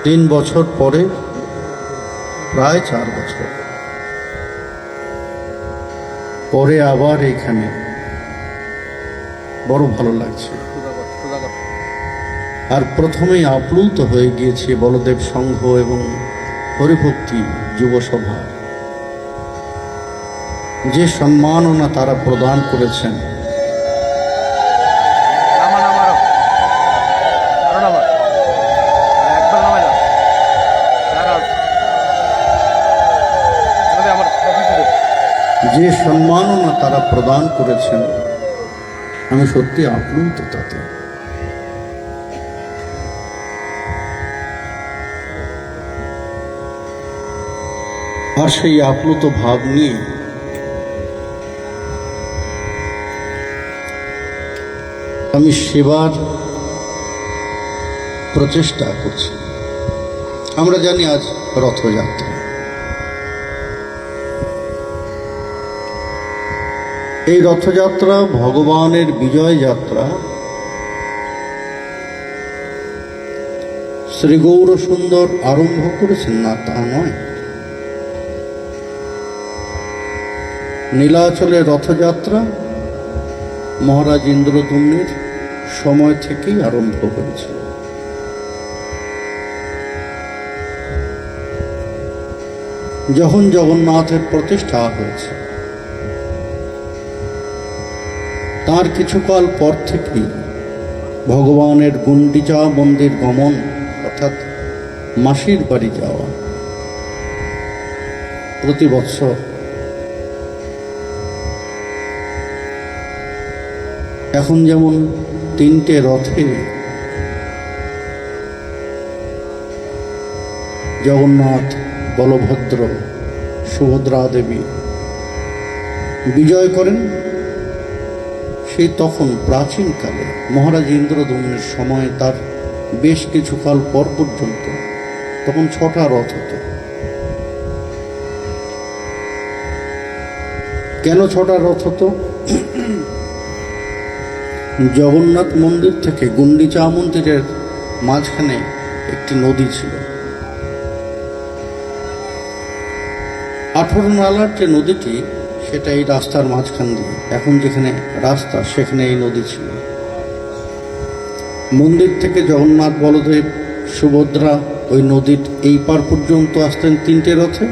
3 বছর পরে, প্রায় 4 বছর পরে আবার এখানে বড় ভালো লাগছে। আর প্রথমেই আপ্লুত হয়ে গিয়েছে বলদেব সংঘ এবং হরিভক্তি যুব সভা, যে সম্মাননা তারা প্রদান করেছেন। যে সম্মাননা তারা প্রদান করেছেন, আমি সত্যি আপ্লুত তাতে। আর সেই আপ্লুত ভাব নিয়ে আমি সেবার প্রচেষ্টা করছি। আমরা জানি আজ রথযাত্রা। এই রথযাত্রা ভগবানের বিজয় যাত্রা। শ্রী গৌরসুন্দর আরম্ভ করেছেন না, তা নয়। নীলাচলের রথযাত্রা মহারাজ ইন্দ্রদ্যুম্নের সময় থেকেই আরম্ভ হয়েছিল। যখন জগন্নাথের প্রতিষ্ঠা হয়েছে, তার কিছুকাল পর থেকেই ভগবানের গুন্ডিচা মন্দির গমন, অর্থাৎ মাসির বাড়ি যাওয়া, প্রতি বৎসর। এখন যেমন 3টে রথে জগন্নাথ, বলভদ্র, সুভদ্রা দেবী বিজয় করেন, সেই তখন প্রাচীনকালে মহারাজ ইন্দ্রদ্যুম্নের সময়, তার বেশ কিছুকাল পর পর্যন্ত তখন 6টা রথ হতো। কেন 6টা রথ হতো? জগন্নাথ মন্দির থেকে গুন্ডিচা মন্দিরের মাঝখানে একটি নদী ছিল। 18 নালার যে নদীটি, সেটা এই রাস্তার মাঝখান দিয়ে, এখন যেখানে রাস্তা সেখানে এই নদী ছিল। মন্দির থেকে জগন্নাথ, বলদেব, সুভদ্রা ওই নদীর এই পার পর্যন্ত আসতেন 3টে রথে।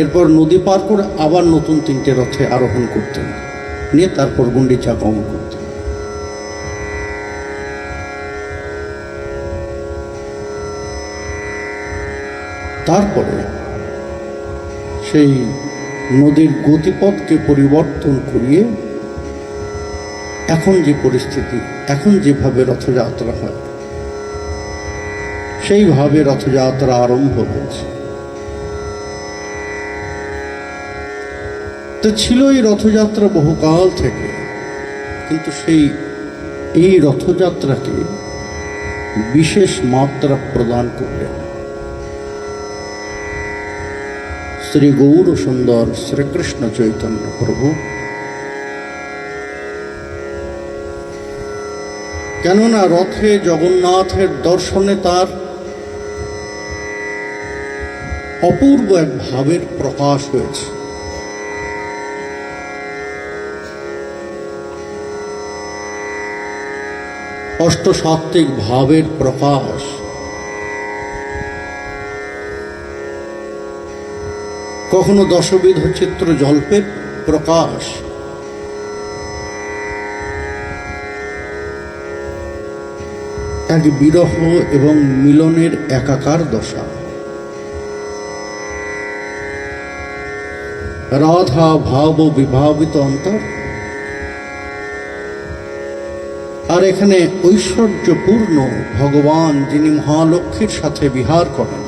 এরপর নদী পার করে আবার নতুন 3টে রথে আরোহণ করতেন, নিয়ে তারপর গুন্ডিচা গমন করতেন। তারপরে সেই নদীর গতিপথকে পরিবর্তন করিয়ে এখন যে পরিস্থিতি, এখন যেভাবে রথযাত্রা হয়, সেইভাবে রথযাত্রা আরম্ভ হয়েছে। তো ছিল এই রথযাত্রা বহুকাল থেকে, কিন্তু এই রথযাত্রাকে বিশেষ মাত্রা প্রদান করলেন শ্রী গৌরসুন্দর শ্রীকৃষ্ণ চৈতন্য প্রভু। কেননা রথে জগন্নাথের দর্শনে তার অপূর্ব এক ভাবের প্রকাশ হয়েছে। অষ্টসাত্ত্বিক ভাবের প্রকাশ। কখনো দশবিধ চিত্র জল্পের প্রকাশ। এক বিরহ এবং মিলনের একাকার দশা। রাধা ভাব ও বিভাবিত অন্তর। আর এখানে ঐশ্বর্যপূর্ণ ভগবান, যিনি মহালক্ষ্মীর সাথে বিহার করেন।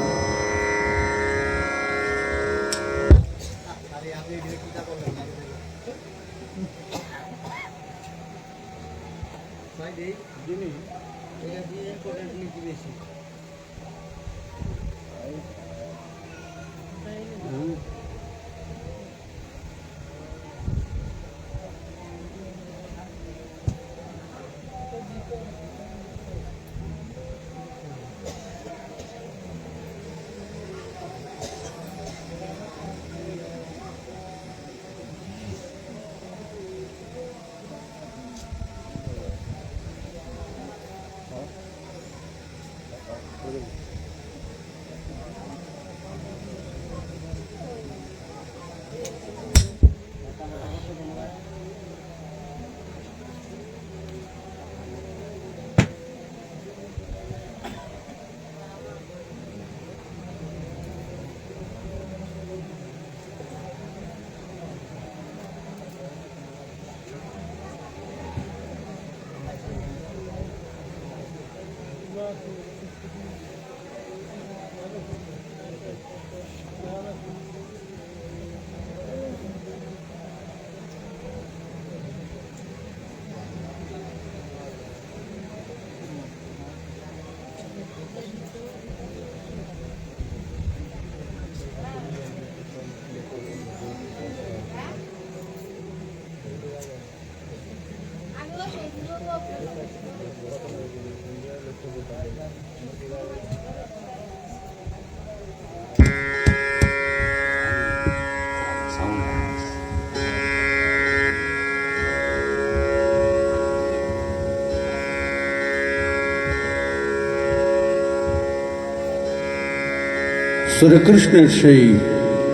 শ্রীকৃষ্ণের সেই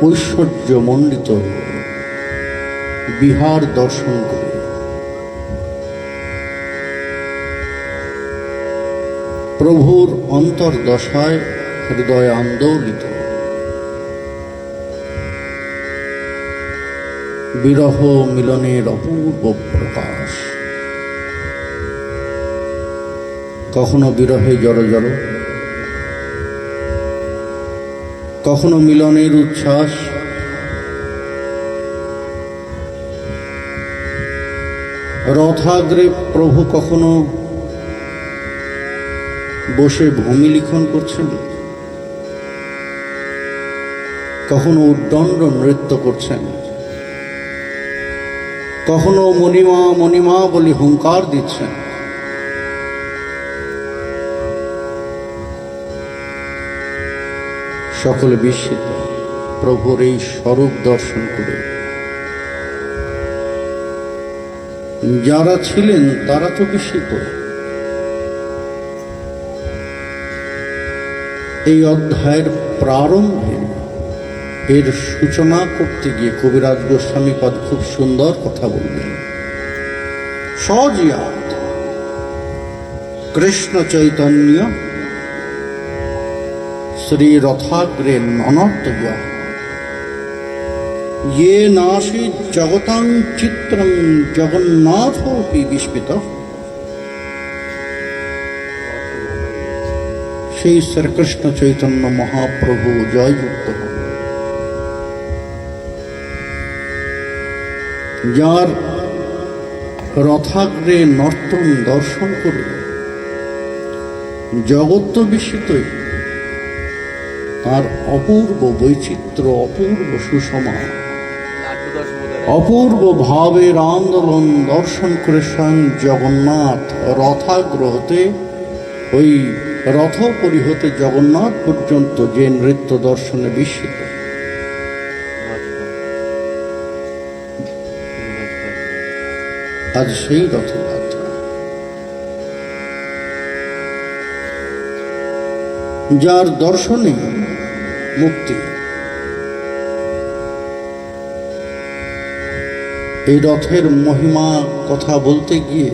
ঐশ্বর্যমণ্ডিত বিহার দর্শন করে প্রভুর অন্তর্দশায় হৃদয় আন্দোলিত, বিরহ মিলনের অপূর্ব প্রকাশ। কখনো বিরহে জড় জড়, কখনো মিলনের উচ্ছ্বাস, রথাগ্রে প্রভু কখনো বসে ভূমি লিখন করছেন, কখনো উদ্দণ্ড নৃত্য করছেন, কখনো মণিমা মণিমা বলে হুঙ্কার দিচ্ছেন। সকলে বিস্মিত প্রভুর এই স্বরূপ দর্শন করে। যারা ছিলেন তারা তো বিস্মিত। এই অধ্যায়ের প্রারম্ভে এর সূচনা করতে গিয়ে কবিরাজ গোস্বামী পদ খুব সুন্দর কথা বললেন। সজিয়াত কৃষ্ণ চৈতন্য শ্রী রথাগ্রে ননর্তয়া ये नासी जगतां चित्रं जगन्नाथोऽपि विस्मितः। সেই শ্রীকৃষ্ণ চৈতন্য মহাপ্রভু জয়যুক্ত হন, যার রথাগ্রে নর্তন দর্শন করে জগৎ বিস্মিতই। তার অপূর্ব বৈচিত্র্য, অপূর্ব সুষমা, অপূর্ব ভাবের আন্দোলন দর্শন করে স্বয়ং জগন্নাথ রথাগ্র হতে ওই রথ পরিহতে জগন্নাথ পর্যন্ত যে নৃত্য দর্শনে বিস্মিত। আজ সেই রথযাত্রা, যার দর্শনে মুক্তি। এই রথের মহিমা কথা বলতে গিয়ে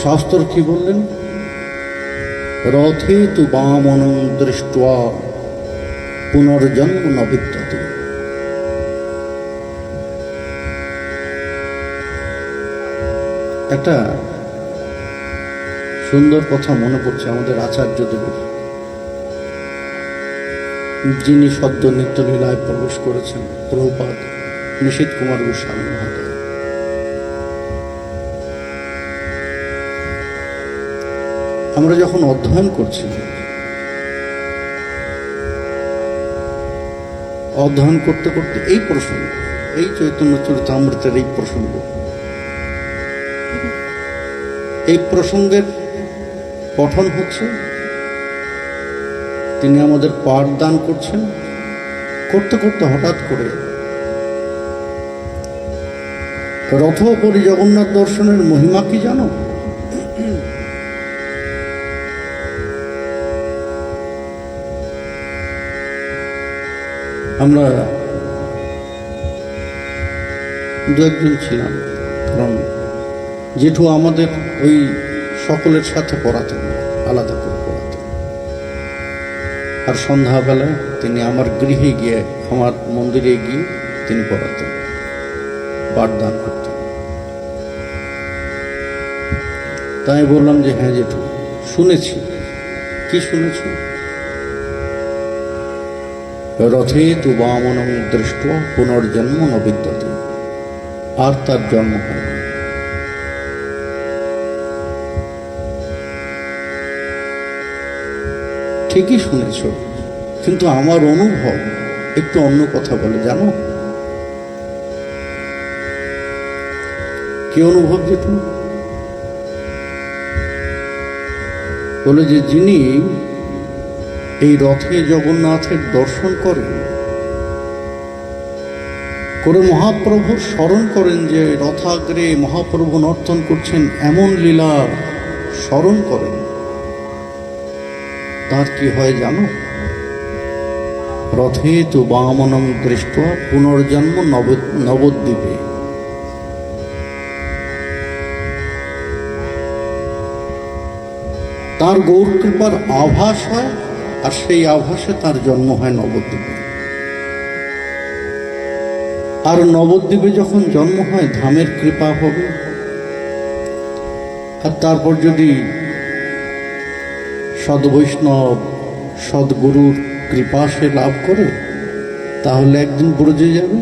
শাস্ত্র কি বললেন? রথে তু বামনং দৃष्ट्वा পুনর্জন্ম ন বিদ্যতে। একটা সুন্দর কথা মনে পড়ছে আমাদের আচার্যদেবের, যিনি সদ্য নিত্যলীলায় প্রবেশ করেছেন, প্রভুপাদ নিশীথ কুমার গোস্বামী মহোদয়। আমরা যখন অধ্যয়ন করছি, অধ্যয়ন করতে করতে এই প্রসঙ্গ, এই চৈতন্য চরিতামৃতের এই প্রসঙ্গ, এই প্রসঙ্গের পঠন হচ্ছে, তিনি আমাদের পাঠ দান করছেন। করতে করতে হঠাৎ করে রথোপরি জগন্নাথ দর্শনের মহিমা কি জানো? আমরা দু একজন ছিলাম, কারণ জেঠু আমাদের ওই সকলের সাথে পড়াতেন, আলাদা করে পড়াতেন। আর সন্ধ্যাবেলায় তিনি আমার গৃহে গিয়ে, আমার মন্দিরে গিয়ে তিনি পড়াতেন, পাঠদান করতেন। তাই বললাম যে হ্যাঁ জেঠু, শুনেছি। কি শুনেছ? রথে তু বামনং দৃষ্ট পুনর্জন্ম ন বিদ্যতে। আর তার জন্ম হয় না। ঠিকই শুনেছ, কিন্তু আমার অনুভব একটু অন্য কথা বলে, জানো? কি অনুভব যেটু? বলে যে যিনি এই রথে জগন্নাথের দর্শন করেন, করে মহাপ্রভুর স্মরণ করেন যে রথাগ্রে মহাপ্রভু নর্তন করছেন, এমন লীলা স্মরণ করেন, তার কি হয় জানো? রথে তু বামনং দৃষ্ট পুনর্জন্ম নবদ্বীপে। তার গৌর কৃপার আভাস হয়, আর সেই আভাসে তার জন্ম হয় নবদ্বীপে। আর নবদ্বীপে যখন জন্ম হয়, ধামের কৃপা হবে। আর তারপর যদি সদ্বৈষ্ণব সদ্গুরুর কৃপা সে লাভ করে, তাহলে একদিন ব্রজে যাবে।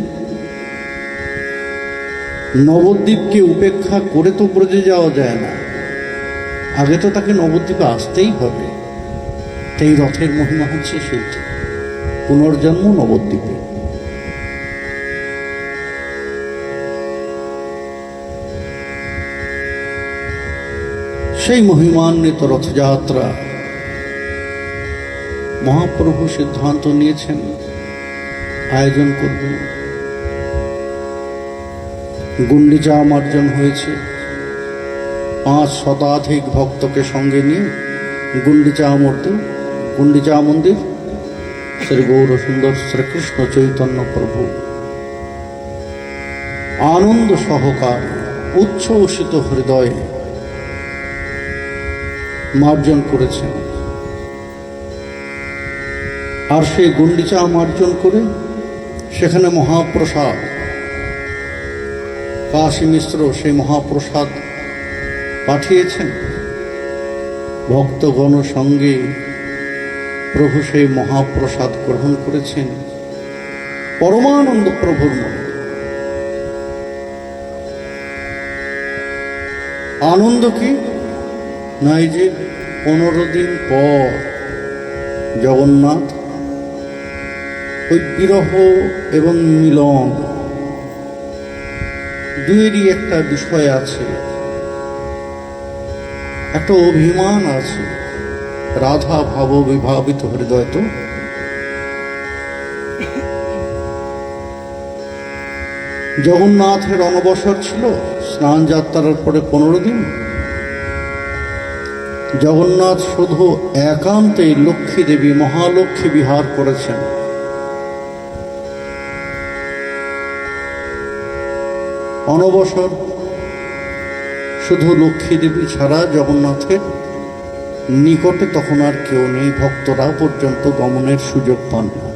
নবদ্বীপকে উপেক্ষা করে তো ব্রজে যাওয়া যায় না, আগে তো তাকে নবদ্বীপে আসতেই হবে। এই রথের মহিমা হচ্ছে সেইটি, পুনর্জন্ম নবদ্বীপে। সেই মহিমান্বিত রথযাত্রা মহাপ্রভু সিদ্ধান্ত নিয়েছেন আয়োজন করবেন। গুন্ডিচা মার্জন হয়েছে, 5 শতাধিক ভক্তকে সঙ্গে নিয়ে গুন্ডিচা মন্দির শ্রী গৌর সুন্দর শ্রীকৃষ্ণ চৈতন্য প্রভু আনন্দ সহকারে উচ্ছ্বসিত হৃদয়ে মার্জন করেছেন। আর সেই গুন্ডিচা মার্জন করে সেখানে মহাপ্রসাদ, কাশী মিশ্র সেই মহাপ্রসাদ পাঠিয়েছেন। ভক্তগণ সঙ্গে প্রভু সেই মহাপ্রসাদ গ্রহণ করেছেন। পরমানন্দ প্রভুর মনে আনন্দ কি নাই যে 15 দিন পর জগন্নাথ ওই বিরহ এবং মিলন দুয়েরই একটা বিষয় আছে, একটা অভিমান আছে। রাধা ভাব বিভাবিত হৃদয় তো জগন্নাথের অনবসর ছিল স্নান যাত্রার পরে 15 দিন। জগন্নাথ শুধু একান্তে লক্ষ্মী দেবী মহালক্ষ্মী বিহার করেছেন। অনবসর শুধু লক্ষ্মী দেবী ছাড়া জগন্নাথের নিকটে তখন আর কেউ নেই, ভক্তরা পর্যন্ত গমনের সুযোগ পান না।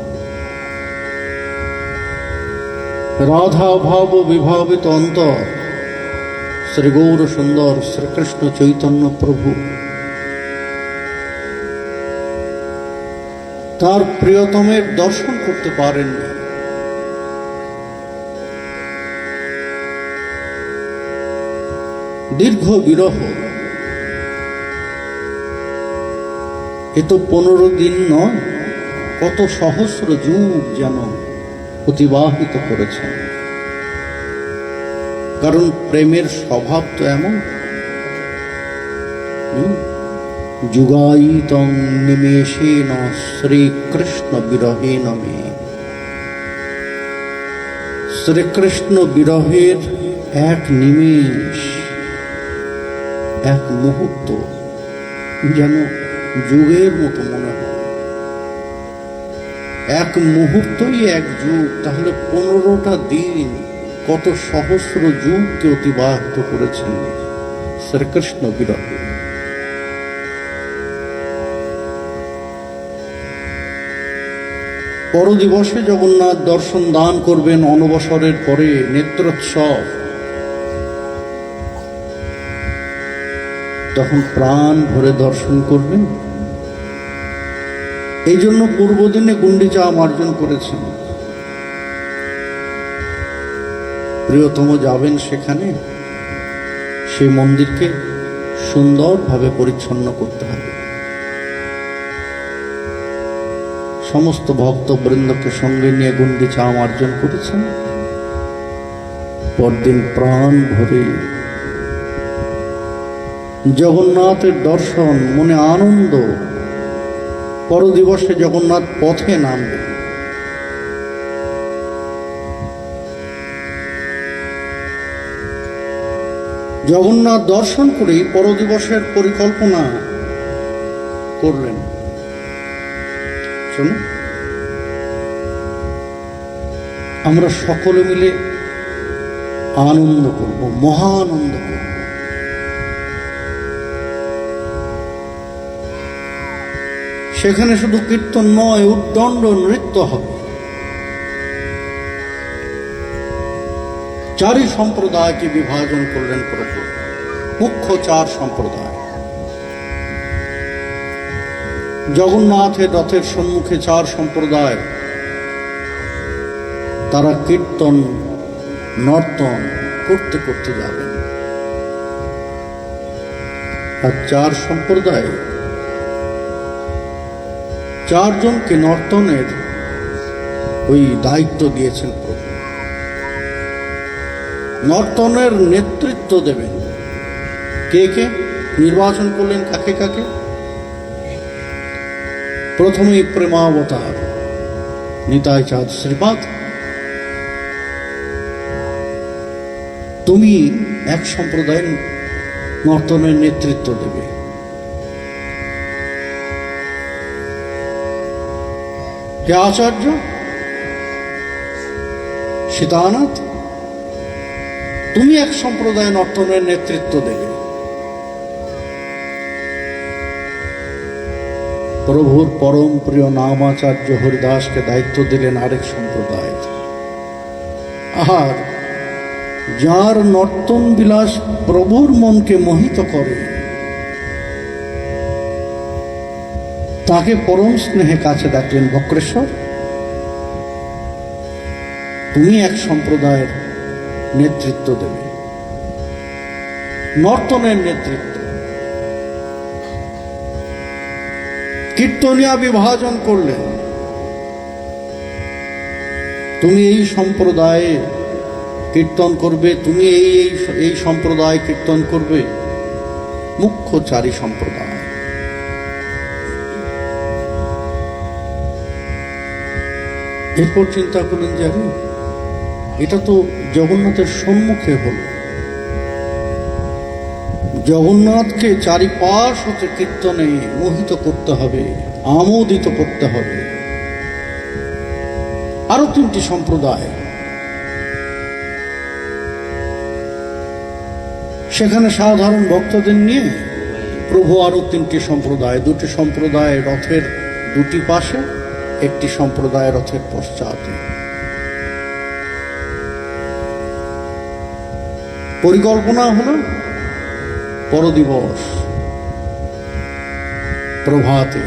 রাধা ভাব বিভাবিত অন্তর শ্রী গৌর সুন্দর শ্রীকৃষ্ণ চৈতন্য প্রভু তার প্রিয়তমের দর্শন করতে পারেননি। দীর্ঘ বিরহ, এ তো 15 দিন নয়, কত সহস্র যুগ যেন অতিবাহিত করেছেন। কারণ প্রেমের স্বভাব তো এমন, যুগায়িতং নিমেষেন শ্রীকৃষ্ণ বিরহেন মে। শ্রীকৃষ্ণ বিরহের এক নিমেষ, এক মুহূর্ত যেন যুগের মতো মনে হয়। এক মুহূর্তই এক যুগ, তাহলে 15টা দিন কত সহস্র যুগকে অতিবাহিত করেছেন শ্রীকৃষ্ণ বিরহ। পর দিবসে জগন্নাথ দর্শন দান করবেন অনবসরের পরে নেত্রোৎসব। তখন প্রাণ ভরে দর্শন করবেন। এই জন্য পূর্বদিনে গুন্ডিচা মার্জন করেছেন। প্রিয়তম যাবেন সেখানে, সেই মন্দিরকে সুন্দরভাবে পরিচ্ছন্ন করতে হবে। সমস্ত ভক্তবৃন্দকে সঙ্গে নিয়ে গুন্ডিচা মার্জন করেছেন। পরদিন প্রাণ ভরে জগন্নাথের দর্শন, মনে আনন্দ। পর দিবসে জগন্নাথ পথে নামবে। জগন্নাথ দর্শন করেই পর দিবসের পরিকল্পনা করলেন। শুনুন, আমরা সকলে মিলে আনন্দ করব, মহানন্দ করব। সেখানে শুধু কীর্তন নয়, উদ্দণ্ড নৃত্য হবে। চারি সম্প্রদায়কে বিভাজন করলেন প্রভু, মুখ্য 4 সম্প্রদায়। জগন্নাথের রথের সম্মুখে 4 সম্প্রদায়, তারা কীর্তন নর্তন করতে করতে যাবেন। আর 4 সম্প্রদায় 4 জনকে নর্তনের ওই দায়িত্ব দিয়েছেন প্রভু। নর্তনের নেতৃত্ব দেবেন। কে কে নির্বাচন করলেন? কাকে কাকে? প্রথমেই প্রেমাবতার নিতাই চাঁদ শ্রীপাদ, তুমি এক সম্প্রদায়ের নর্তনের নেতৃত্ব দেবে। হে আচার্য সীতানাথ, তুমি এক সম্প্রদায় নর্তনের নেতৃত্ব দেবে। প্রভুর পরম প্রিয় নামাচার্য হরিদাসকে দায়িত্ব দিলেন আরেক সম্প্রদায়। আর যার নর্তন বিলাস প্রভুর মনকে মোহিত করে, তাকে পরম স্নেহে কাছে ডাকলেন। বক্রেশ্বর, তুমি এক সম্প্রদায়ের নেতৃত্ব দেবে, নর্তনের নেতৃত্ব। কীর্তনিয়া বিভাজন করলেন। তুমি এই সম্প্রদায়ে কীর্তন করবে, তুমি এই সম্প্রদায় কীর্তন করবে। মুখ্য 4 সম্প্রদায়। এরপর চিন্তা করলেন যে আরে এটা তো জগন্নাথের সম্মুখে হল। জগন্নাথকে চারিপাশ হতে কীর্তনে মোহিত করতে হবে, আমোদিত করতে হবে। আরো 3টি সম্প্রদায়, সেখানে সাধারণ ভক্তদের নিয়ে প্রভু আরো 3টি সম্প্রদায়, 2টি সম্প্রদায় রথের 2টি পাশে, 1টি সম্প্রদায় রথের পশ্চাতে। পরিকল্পনা হলো পরদিবস প্রভাতে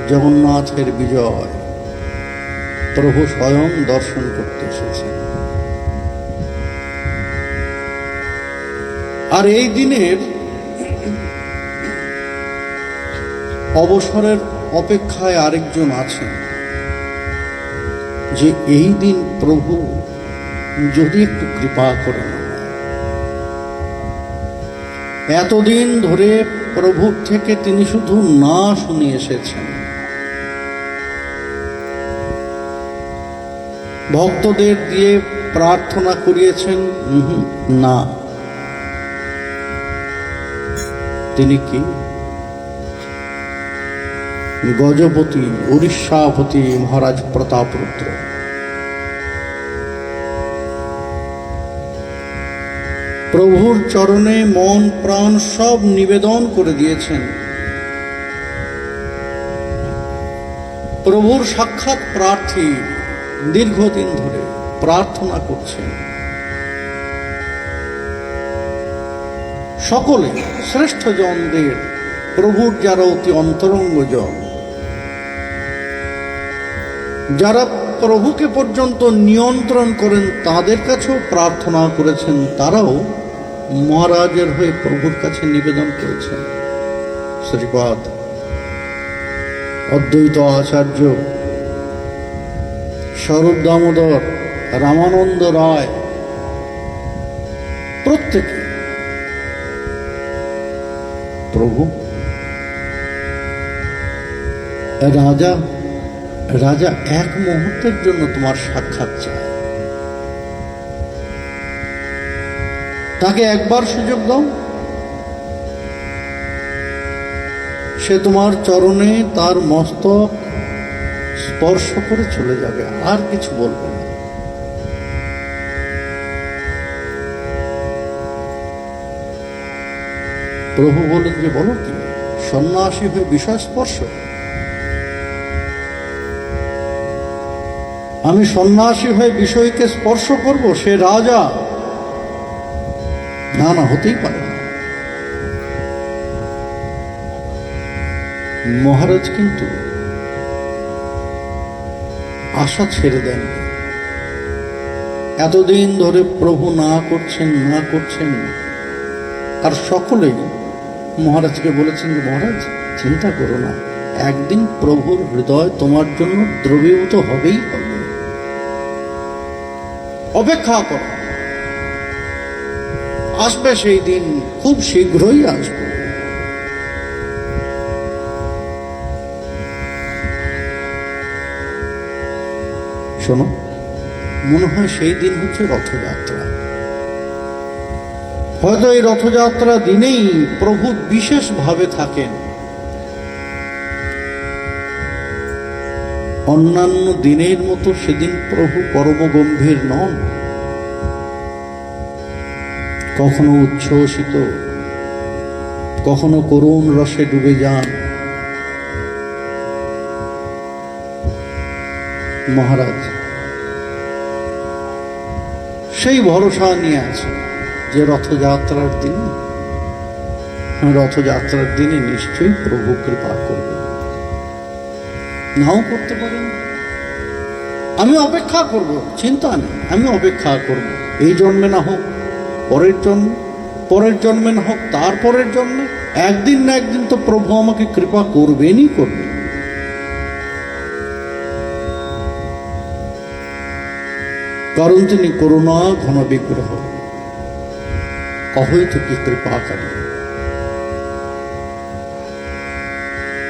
জগন্নাথের বিজয়, প্রভু স্বয়ং দর্শন করতে এসেছেন। আর এই দিনের অবসরের অপেক্ষায় আরেকজন আছেন, যে এই দিন প্রভু যদি একটু কৃপা করেন। এতদিন ধরে প্রভুর থেকে তিনি শুধু না শুনে এসেছেন। ভক্তদের দিয়ে প্রার্থনা করিয়েছেন, না। তিনি কি গজপতি উড়িষ্যাপতি মহারাজ প্রতাপরুদ্র। প্রভুর চরণে মন প্রাণ সব নিবেদন করে দিয়েছেন। প্রভুর সাক্ষাৎ প্রার্থী, দীর্ঘদিন ধরে প্রার্থনা করছেন। সকলে শ্রেষ্ঠ জনদের, প্রভুর যারা অতি অন্তরঙ্গ জন, যারা প্রভুকে পর্যন্ত নিয়ন্ত্রণ করেন, তাদের কাছেও প্রার্থনা করেছেন। তারাও মহারাজের হয়ে প্রভুর কাছে নিবেদন করেছেন। শ্রীপাদ অদ্বৈত আচার্য, স্বরূপ দামোদর, রামানন্দ রায়, প্রত্যেকে প্রভু রাজা রাজা এক মুহূর্তের জন্য তোমার সাক্ষাৎ চায়, তাকে একবার সুযোগ দাও, সে তোমার চরণে তার মস্তক স্পর্শ করে চলে যাবে, আর কিছু বলবে না। প্রভু বলেন যে বলো কি, সন্ন্যাসী হয়ে বিষয় স্পর্শ? আমি সন্ন্যাসী হয়ে বিষয়কে স্পর্শ করব? সে রাজা। না না, হতেই পারে না। মহারাজ কিন্তু আশা ছেড়ে দেন। এতদিন ধরে প্রভু না করছেন, আর সকলেই মহারাজকে বলেছেন যে মহারাজ চিন্তা করো না, একদিন প্রভুর হৃদয় তোমার জন্য দ্রবীভূত হবেই হবে, অপেক্ষা করো, আসবে সেই দিন, খুব শীঘ্রই আসবে। শোনো, মনে হয় সেই দিন হচ্ছে রথযাত্রা। হয়তো এই রথযাত্রা দিনেই প্রভু বিশেষভাবে থাকেন। অন্যান্য দিনের মতো সেদিন প্রভু পরম গম্ভীর নন, কখনো উচ্ছ্বসিত, কখনো করুণ রসে ডুবে যান। মহারাজ সেই ভরসা নিয়ে আছে যে রথযাত্রার দিনে নিশ্চয়ই প্রভু কৃপা করবেন। নাও করতে পারেন, আমি অপেক্ষা করব, চিন্তা নেই, আমি অপেক্ষা করব। এই জন্মে না হোক পরের জন্মে না হোক তারপরের জন্মে, একদিন না একদিন তো প্রভু আমাকে কৃপা করবেনই করবেন। কারণ তিনি করুণা ঘন বিগ্রহ, অহৈতুকী কৃপাকারী,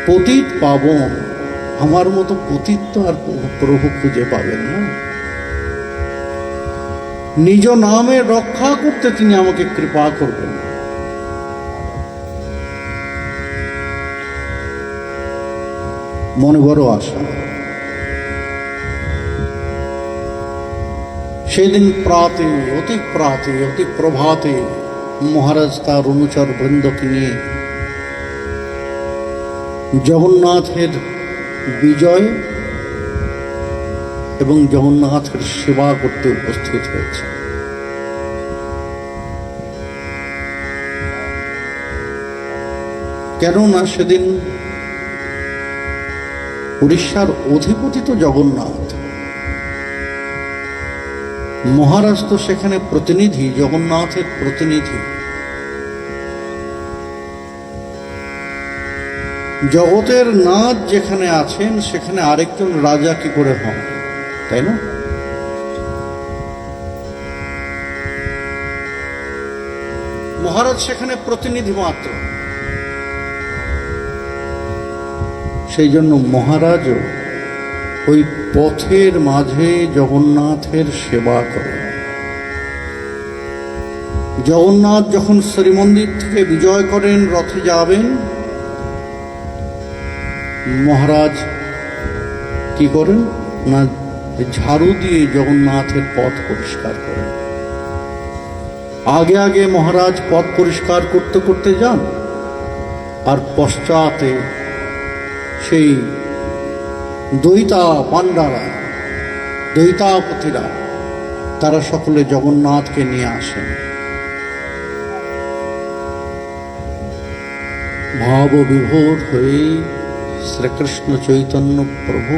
পতিত পাবন। আমার মতো পতিত তো আর প্রভু খুঁজে পাবেন না। নিজ নামে রক্ষা করতে তিনি আমাকে কৃপা করবেন। মনে বড় আশা। সেদিন অতি প্রভাতে মহারাজ তার অনুচর বৃন্দকে নিয়ে জগন্নাথের বিজয় এবং জগন্নাথের সেবা করতে উপস্থিত হয়েছে। কেননা সেদিন উড়িষ্যার অধিপতি তো জগন্নাথ, মহারাজ তো সেখানে প্রতিনিধি, জগন্নাথের প্রতিনিধি। জগতের নাথ যেখানে আছেন সেখানে আরেকজন রাজা কি করে হন, তাই না? মহারাজ সেখানে প্রতিনিধি মাত্র। সেই জন্য মহারাজও ওই পথের মাঝে জগন্নাথের সেবা করেন। জগন্নাথ যখন শ্রীমন্দির থেকে বিজয় করেন, রথে যাবেন, মহারাজ কি করেন না, ঝাড়ু দিয়ে জগন্নাথের পথ পরিষ্কার করেন। আগে আগে মহারাজ পথ পরিষ্কার করতে করতে যান, আর পশ্চাতে সেই দৈতা পাণ্ডারা, দৈতাপতিরা, তারা সকলে জগন্নাথকে নিয়ে আসেন। ভাব বিভোর হয়ে শ্রীকৃষ্ণ চৈতন্য প্রভু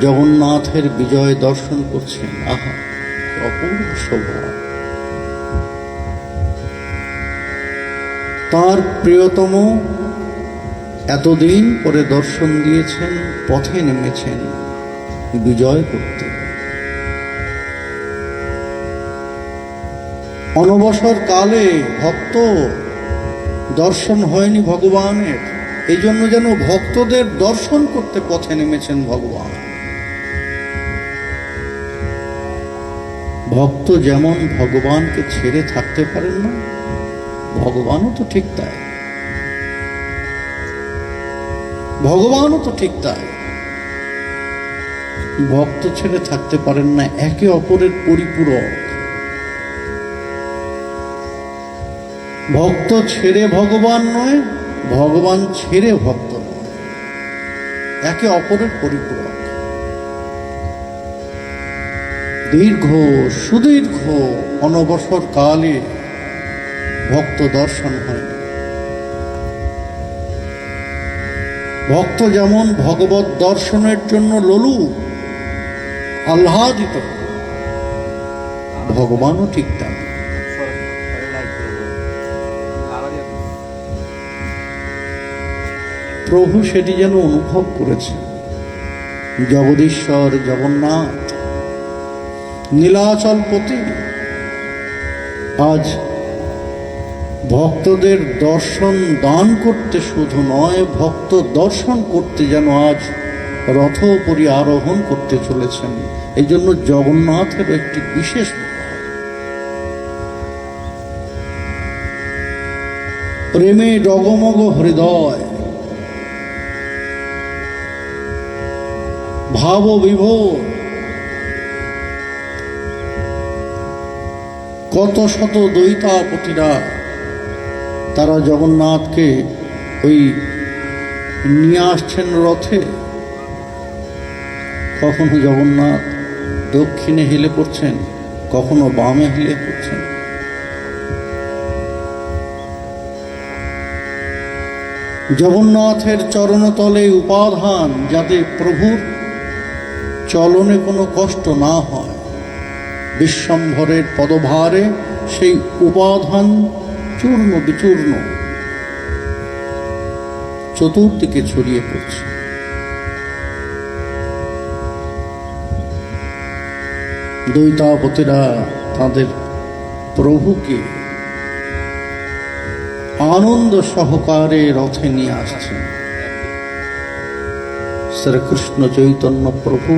জগন্নাথের বিজয় দর্শন করছেন। আহা, অপূর্ব শোভা! তার প্রিয়তম এতদিন পরে দর্শন দিয়েছেন, পথে নেমেছেন বিজয় করতে। অনবসর কালে ভক্ত দর্শন হয়নি ভগবানের, এই জন্য যেন ভক্তদের দর্শন করতে পথে নেমেছেন ভগবান। ভক্ত যেমন ভগবানকে ছেড়ে থাকতে পারেন না, ভগবানও তো ঠিক তাই। ভগবানও তো ঠিক তাই, ভক্ত ছেড়ে থাকতে পারেন না, একে অপরের পরিপূরক। ভক্ত ছেড়ে ভগবান নয়, ভগবান ছেড়ে ভক্ত নয়, একে অপরের পরিপূরক। দীর্ঘ সুদীর্ঘ অনবসর কালে ভক্ত দর্শন হয়। ভক্ত যেমন ভগবত দর্শনের জন্য লোলু আহ্লাদিত, ভগবানও ঠিক তেমন। প্রভু সেটি যেন অনুভব করেছে। জগদীশ্বর জগন্নাথ নীলাচলপতি আজ ভক্তদের দর্শন দান করতে শুধু নয়, ভক্ত দর্শন করতে যেন আজ রথ উপরে আরোহণ করতে চলেছেন। এই জন্য জগন্নাথের একটি বিশেষ প্রেমে ডগমগ হৃদয়, ভাব বিভোর। কত শত দৈতাপতিরা তারা জগন্নাথকে ওই নিয়ে আসছেন রথে। কখনো জগন্নাথ দক্ষিণে হেলে পড়ছেন, কখনো বামে হেলে পড়ছেন। জগন্নাথের চরণতলে উপাধান, যাতে প্রভুর চলনে কোনো কষ্ট না হয়। বিশ্বম্ভরের পদভারে সেই উপাধান চূর্ণ বিচূর্ণ চতুর্দিকে ছড়িয়ে পড়ছে। দৈতাপতিরা তাদের প্রভুকে আনন্দ সহকারে রথে নিয়ে আসছেন। শ্রীকৃষ্ণ চৈতন্য প্রভু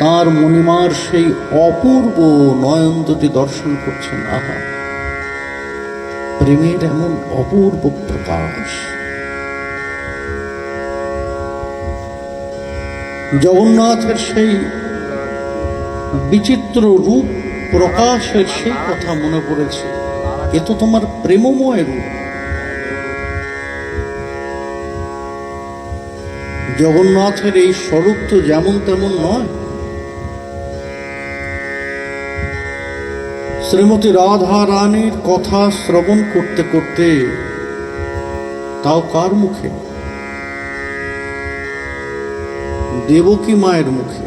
তাঁর মণিমার সেই অপূর্ব নয়ন দুটি দর্শন করছেন। আহা, প্রেমের এমন অপূর্ব প্রকাশ! জগন্নাথের সেই বিচিত্র রূপ প্রকাশের সেই কথা মনে পড়েছে। এ তো তোমার প্রেমময় রূপ। জগন্নাথের এই স্বরূপ তো যেমন তেমন নয়। শ্রীমতী রাধা রানীর কথা শ্রবণ করতে করতে, তাও কার মুখে? দেবকী মায়ের মুখে।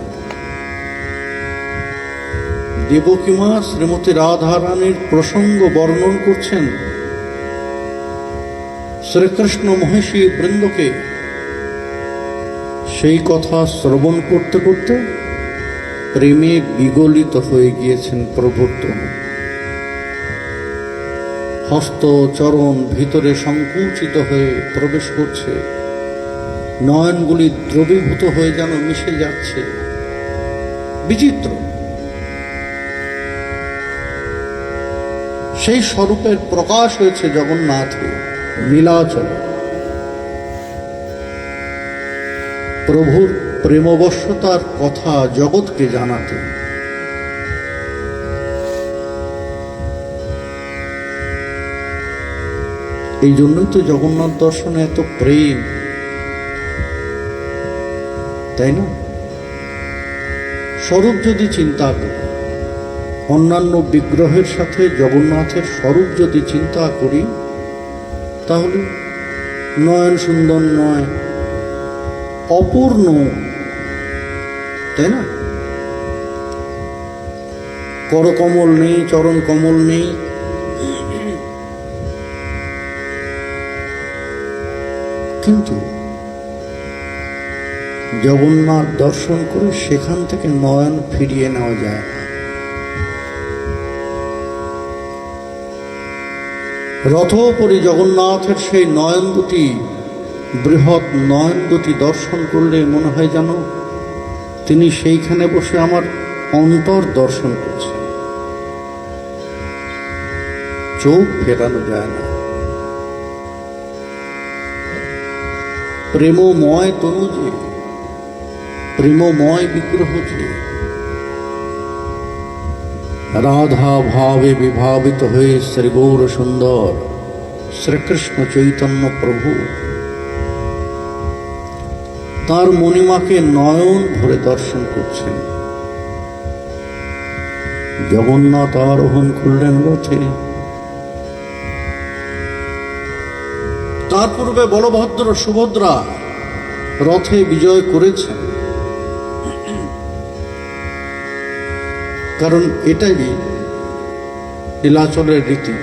দেবকী মা শ্রীমতী রাধা রানীর প্রসঙ্গ বর্ণন করছেন। শ্রীকৃষ্ণ মহিষী বৃন্দকে সেই কথা শ্রবণ করতে করতে প্রেমে বিগলিত হয়ে গিয়েছেন প্রভুর তনু। হস্ত চরণ ভিতরে সংকুচিত হয়ে প্রবেশ করছে, নয়নগুলি দ্রবীভূত হয়ে যেন মিশে যাচ্ছে। বিচিত্র সেই স্বরূপের প্রকাশ হয়েছে জগন্নাথে নীলাচলে। প্রভুর প্রেমবশ্যতার কথা জগৎকে জানাতে। এই জন্যই তো জগন্নাথ দর্শনে এত প্রেম, তাই না? স্বরূপ যদি চিন্তা করি, অন্যান্য বিগ্রহের সাথে জগন্নাথের স্বরূপ যদি চিন্তা করি, তাহলে নয়ন সুন্দর নয়, অপূর্ণ, তাই না? করকমল নেই, চরণ কমল নেই, কিন্তু জগন্নাথ দর্শন করে সেখান থেকে নয়ন ফিরিয়ে নেওয়া যায় না। রথোপরি জগন্নাথের সেই নয়ন দুটি, বৃহৎ নয়ন দুটি দর্শন করলে মনে হয় যেন তিনি সেইখানে বসে আমার অন্তর দর্শন করছেন। চোখ ফেরানো যায় না। প্রেমময় তনু যে, প্রেমময় বিগ্রহ যে, রাধা ভাবে বিভাবিত হয়ে শ্রী গৌর সুন্দর শ্রীকৃষ্ণ চৈতন্য প্রভু তার মণিমাকে নয়ন ভরে দর্শন করছেন। জগন্নাথ আরোহণ করলেন রথে। তার পূর্বে বলভদ্র সুভদ্রা রথে বিজয় করেছেন, কারণ এটাই নীলাচলের রীতি।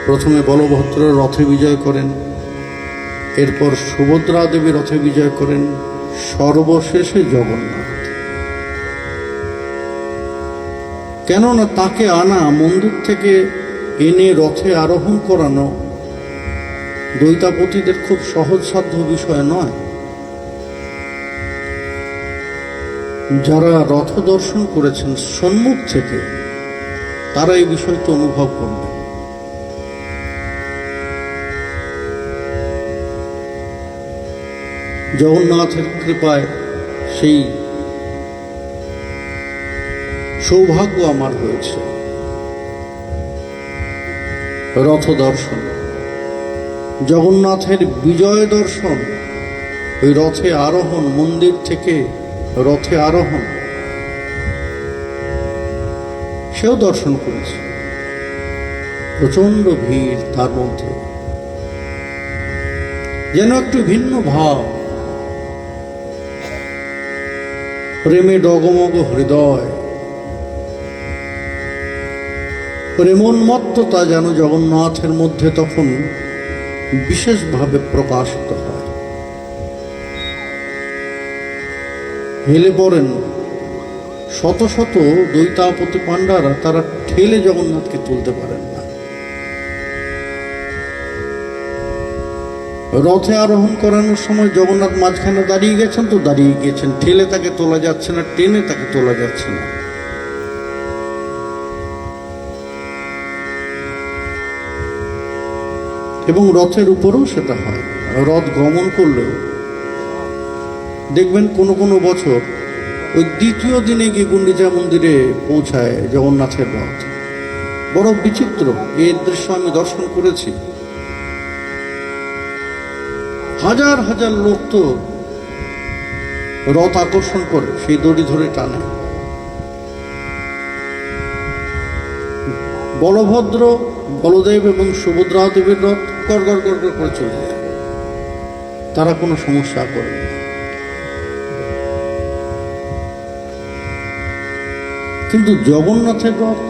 প্রথমে বলভদ্র রথে বিজয় করেন, এরপর সুভদ্রা দেবী রথে বিজয় করেন, সর্বশেষে জগন্নাথ। কেননা তাকে আনা, মন্দির থেকে এনে রথে আরোহণ করানো দৈতাপতিদের খুব সহজসাধ্য বিষয় নয়। যারা রথ দর্শন করেছেন সম্মুখ থেকে, তারা এই বিষয়টি অনুভব করবেন। জগন্নাথের কৃপায় সেই সৌভাগ্য আমার হয়েছে, রথ দর্শন, জগন্নাথের বিজয় দর্শন, ওই রথে আরোহণ, মন্দির থেকে রথে আরোহণ, সেও দর্শন করেছে। প্রচন্ড ভিড়, তার মধ্যে যেন একটু ভিন্ন ভাব, প্রেমে ডগমগ হৃদয়, প্রেমোন্মত্ততা যেন জগন্নাথের মধ্যে তখন বিশেষভাবে প্রকাশিত হয়। হেলে পড়েন শত শত দৈতাপতি পাণ্ডারা, তারা ঠেলে জগন্নাথকে তুলতে পারেন না। রথে আরোহণ করানোর সময় জগন্নাথ মাঝখানে দাঁড়িয়ে গেছেন, তো দাঁড়িয়ে গিয়েছেন, ঠেলে তাকে তোলা যাচ্ছে না, টেনে তাকে তোলা যাচ্ছে না। এবং রথের উপরেও সেটা হয়। রথ গমন করলেও দেখবেন কোনো কোনো বছর ওই দ্বিতীয় দিনে গিয়ে গুন্ডিচা মন্দিরে পৌঁছায় জগন্নাথের রথ। বড় বিচিত্র এর দৃশ্য আমি দর্শন করেছি। হাজার হাজার লোক তো রথ আকর্ষণ করে, সেই দড়ি ধরে টানে। বলভদ্র, বলদেব এবং সুভদ্রা দেবীর রথ গড় গড় গড় গড় করে চলে যায়, তারা কোনো সমস্যা করে না। কিন্তু জগন্নাথের রথ,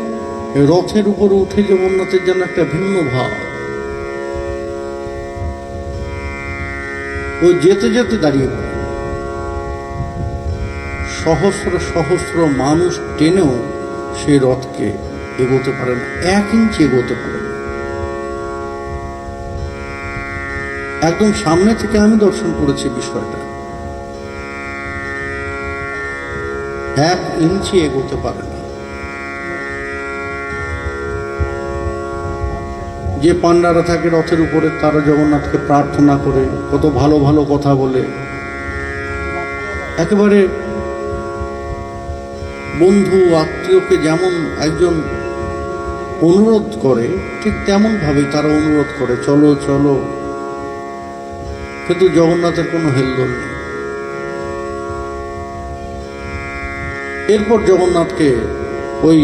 রথের উপরে উঠে জগন্নাথের যেন একটা ভিন্ন ভাব। ও যেতে যেতে দাঁড়িয়ে পড়ে, সহস্র সহস্র মানুষ টেনেও সেই রথকে এগোতে পারে না, 1 ইঞ্চি এগোতে পারে না। একদম সামনে থেকে আমি দর্শন করেছি বিষয়টা, 1 ইঞ্চি এগোতে পারে না। যে পাণ্ডারা থাকে রথের উপরে, তারা জগন্নাথকে প্রার্থনা করে, কত ভালো ভালো কথা বলে, একেবারে বন্ধু আত্মীয়কে যেমন একজন অনুরোধ করে, ঠিক তেমন ভাবে তারা অনুরোধ করে, চলো চলো। কিন্তু জগন্নাথের কোনো হেলদোল নেই। এরপর জগন্নাথকে ওই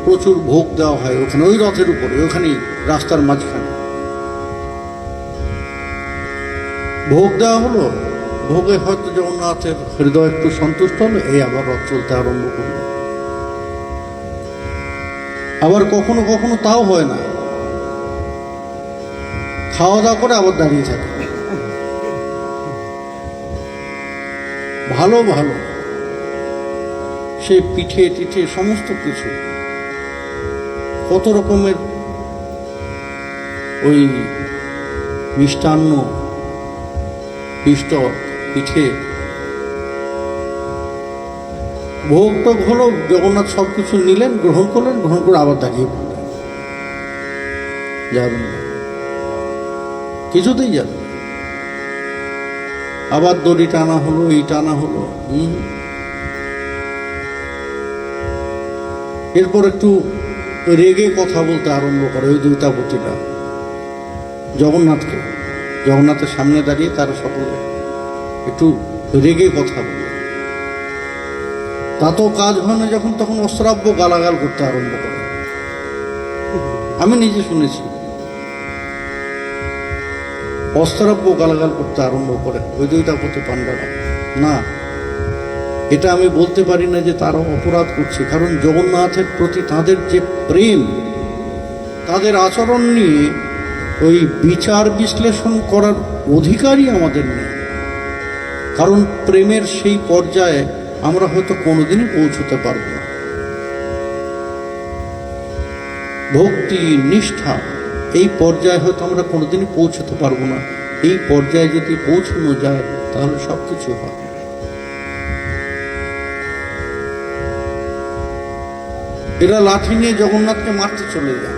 প্রচুর ভোগ দেওয়া হয় ওখানে, ওই রথের উপরে, ওখানেই রাস্তার মাঝখানে ভোগ দেওয়া হলো। ভোগে হয়তো জগন্নাথের হৃদয় একটু সন্তুষ্ট হলো, এই আবার রথ চলতে আরম্ভ করল। আবার কখনো কখনো তাও হয় না, খাওয়া দাওয়া করে আবার দাঁড়িয়ে থাকে। ভালো ভালো সে পিঠে টিঠে সমস্ত কিছু, কত রকমের ওই মিষ্টান্ন, পিষ্ট, পিঠে, ভোগ টোগ হলো। জগন্নাথ সবকিছু নিলেন, গ্রহণ করলেন, গ্রহণ করে আবার দাঁড়িয়ে পড়লেন, যাবেন না, কিছুতেই যাবেন। আবার দড়ি টানা হলো, এই টানা হলো। এরপর একটু রেগে কথা বলতে আরম্ভ করে ওই দৈতাপতিরা জগন্নাথকে। জগন্নাথের সামনে দাঁড়িয়ে তারা সকলে একটু রেগে কথা বলে। তাতেও কাজ হয় না যখন, তখন অশ্রাব্য গালাগাল করতে আরম্ভ করে। আমি নিজে শুনেছি, অশ্রাব্য গালাগাল করতে আরম্ভ করে ওই দৈতাপতি পাণ্ডারা। না, এটা আমি বলতে পারি না যে তারা অপরাধ করছে, কারণ জগন্নাথের প্রতি তাদের যে প্রেম, তাদের আচরণ নিয়ে ওই বিচার বিশ্লেষণ করার অধিকারই আমাদের নেই। কারণ প্রেমের সেই পর্যায়ে আমরা হয়তো কোনোদিনই পৌঁছতে পারব না। ভক্তি, নিষ্ঠা, এই পর্যায়ে হয়তো আমরা কোনোদিনই পৌঁছতে পারবো না। এই পর্যায়ে যদি পৌঁছানো যায় তাহলে সবকিছু হবে। এরা লাঠি নিয়ে জগন্নাথকে মারতে চলে যান।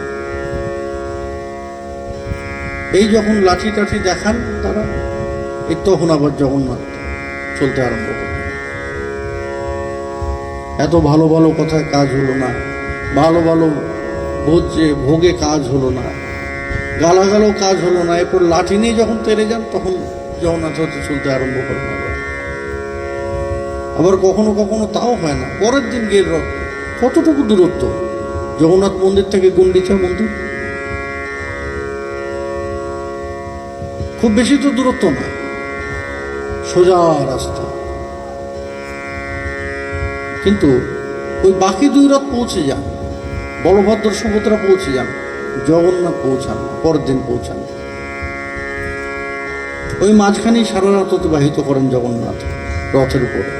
এই যখন লাঠি টাঠি দেখান তারা, এই তখন আবার জগন্নাথ চলতে আরম্ভ করে। এত ভালো ভালো কথায় কাজ হলো না, ভালো ভালো ভোগে কাজ হলো না, গালাগালও কাজ হলো না। এরপর লাঠি নিয়ে যখন তেড়ে যান তখন জগন্নাথ হতে চলতে আরম্ভ করেন। আবার কখনো কখনো তাও হয় না। পরের দিন গিয়ে রথ, কতটুকু দূরত্ব জগন্নাথ মন্দির থেকে গুন্ডিচা মন্দির? খুব বেশি তো দূরত্ব না, সোজা রাস্তা। কিন্তু ওই বাকি দুই রথ পৌঁছে যান, বলভদ্র সুভদ্রা পৌঁছে যান, জগন্নাথ পৌঁছান, পরের দিন পৌঁছান। ওই মাঝখানেই সারা রাত অতিবাহিত করেন জগন্নাথ রথের উপরে।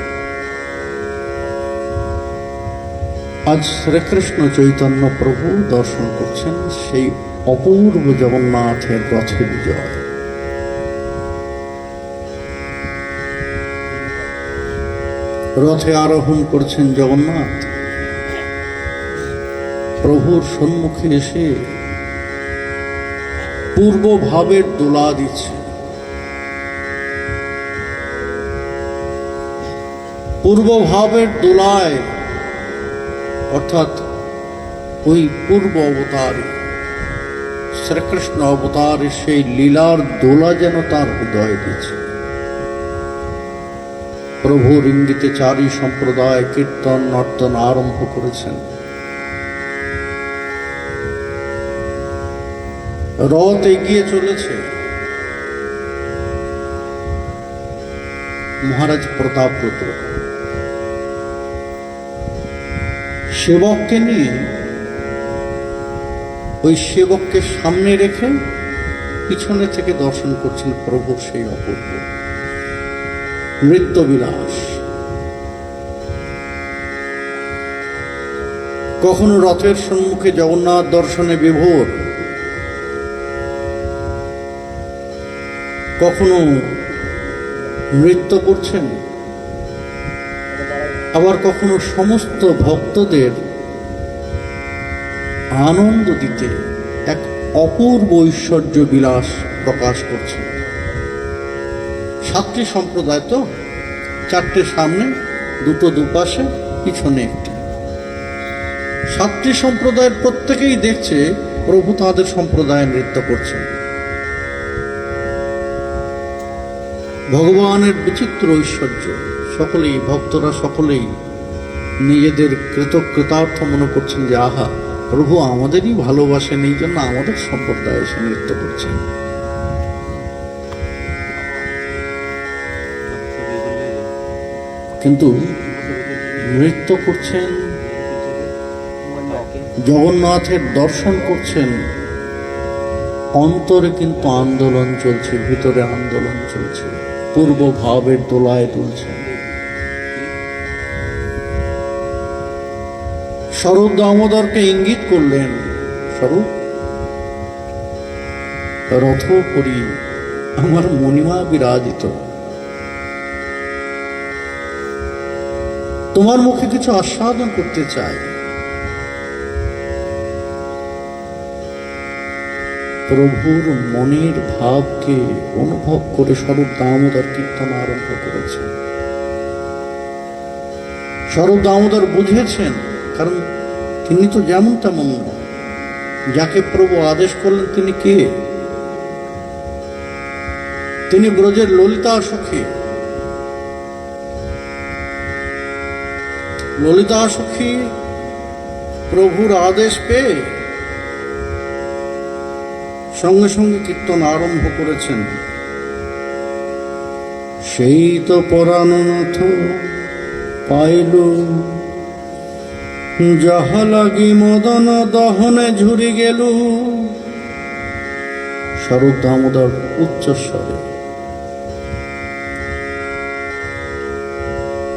আজ শ্রীকৃষ্ণ চৈতন্য প্রভু দর্শন করছেন সেই অপূর্ব জগন্নাথের রথে বিজয়। রথে আরোহণ করছেন জগন্নাথ, প্রভুর সম্মুখে এসে পূর্ব ভাবের দোলা দিচ্ছে। পূর্ব ভাবের দোলায়, অর্থাৎ ওই পূর্ব অবতারে শ্রীকৃষ্ণ অবতারে সেই লীলার দোলা যেন তার হৃদয়ে দিচ্ছে। প্রভুর ইঙ্গিতে চারি সম্প্রদায় কীর্তন নর্তন আরম্ভ করেছেন। রথ এগিয়ে চলেছে। মহারাজ প্রতাপরুদ্র সেবককে নিয়ে, ওই সেবককে সামনে রেখে পিছনে থেকে দর্শন করছেন প্রভুর সেই অপূর্ব নৃত্যবিলাস। কখনো রথের সম্মুখে জগন্নাথ দর্শনে বিভোর, কখনো নৃত্য করছেন, আবার কখনো সমস্ত ভক্তদের আনন্দ দিতে এক অপূর্ব ঐশ্বর্য বিলাস প্রকাশ করছেন। সাতটি সম্প্রদায় তো, চারটে সামনে, দুটো দুপাশে, পিছনে একটি। সাতটি সম্প্রদায়ের প্রত্যেকেই দেখছে প্রভু তাদের সম্প্রদায়ে নৃত্য করছেন। ভগবানের বিচিত্র ঐশ্বর্য, সকলেই ভক্তরা সকলেই নিজেদের কৃতজ্ঞতার্থ মনে করছেন যে আহা, প্রভু আমাদেরই ভালোবাসেন, এই জন্য আমাদের সম্প্রদায়ে এসে নৃত্য করছেন। কিন্তু নৃত্য করছেন, জগন্নাথের দর্শন করছেন, অন্তরে কিন্তু আন্দোলন চলছে, ভিতরে আন্দোলন চলছে, পূর্ব ভাবের দোলায় তুলছেন। স্বরূপ দামোদরকে ইঙ্গিত করলেন, স্বরূপ রথ করি, আমার মণিমা বিরাজিত, তোমার মুখে কিছু আস্বাদন করতে চাই। প্রভুর মনের ভাবকে অনুভব করে স্বরূপ দামোদর কীর্তন আরম্ভ করেছেন। স্বরূপ দামোদর বুঝেছেন, কারণ তিনি তো যেমন তেমন নন, যাকে প্রভু আদেশ করলেন তিনি কে? তিনি ব্রজের ললিতা সখী। ললিতা সখী প্রভুর আদেশ পেয়ে সঙ্গে সঙ্গে কীর্তন আরম্ভ করেছেন। সেই তো পরাণনাথ পাইল, যাহা লাগি মদন দহনে ঝুরি গেল। স্বরূপ দামোদর উচ্চস্বরে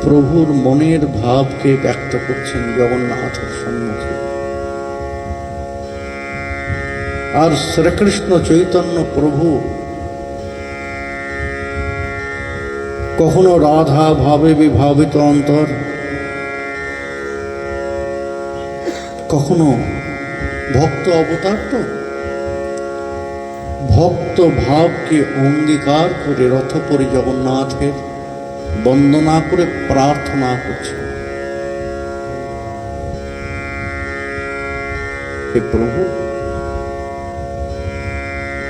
প্রভুর মনের ভাবকে ব্যক্ত করছেন জগন্নাথের সম্মুখে। আর শ্রীকৃষ্ণ চৈতন্য প্রভু কখনো রাধা ভাবে বিভাবিত অন্তর, কখনো ভক্ত অবতার, তো ভক্ত ভাবকে অঙ্গীকার করে রথপরি জগন্নাথের বন্দনা করে প্রার্থনা করছে, হে প্রভু,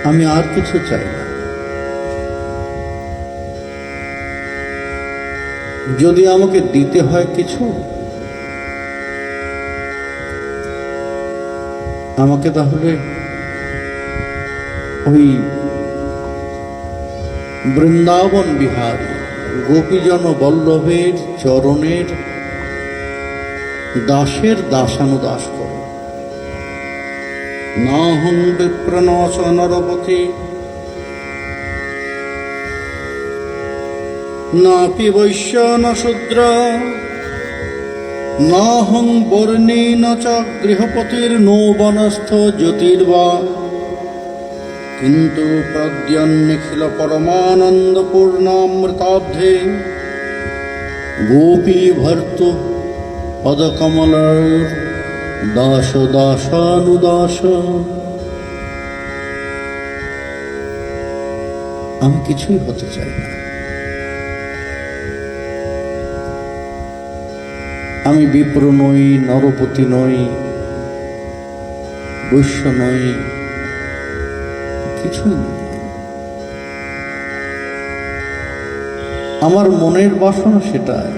আমি আর কিছু চাই না, যদি আমাকে দিতে হয় কিছু, আমাকে তাহলে ওই বৃন্দাবন বিহারী গোপীজন বল্লভের চরণের দাসের দাসানুদাস করো। না হং বিপ্রনাশ নরপতি, নাপি বৈশ্য ন শূদ্র, না হং বর্ণী ন চ গৃহপতির নো বনস্থ জ্যোতির্বা, কিন্তু প্রদ্যন্নিখিল পরমানন্দ পূর্ণামৃতাব্ধে গোপী ভর্তু পদকমলর দাস দাসানুদাস। আমি কিছুই হতে চাই না, আমি বিপ্র নই, নরপতি নই, বৈশ্য নই, কিছুই নই। আমার মনের বাসনা সেটাই,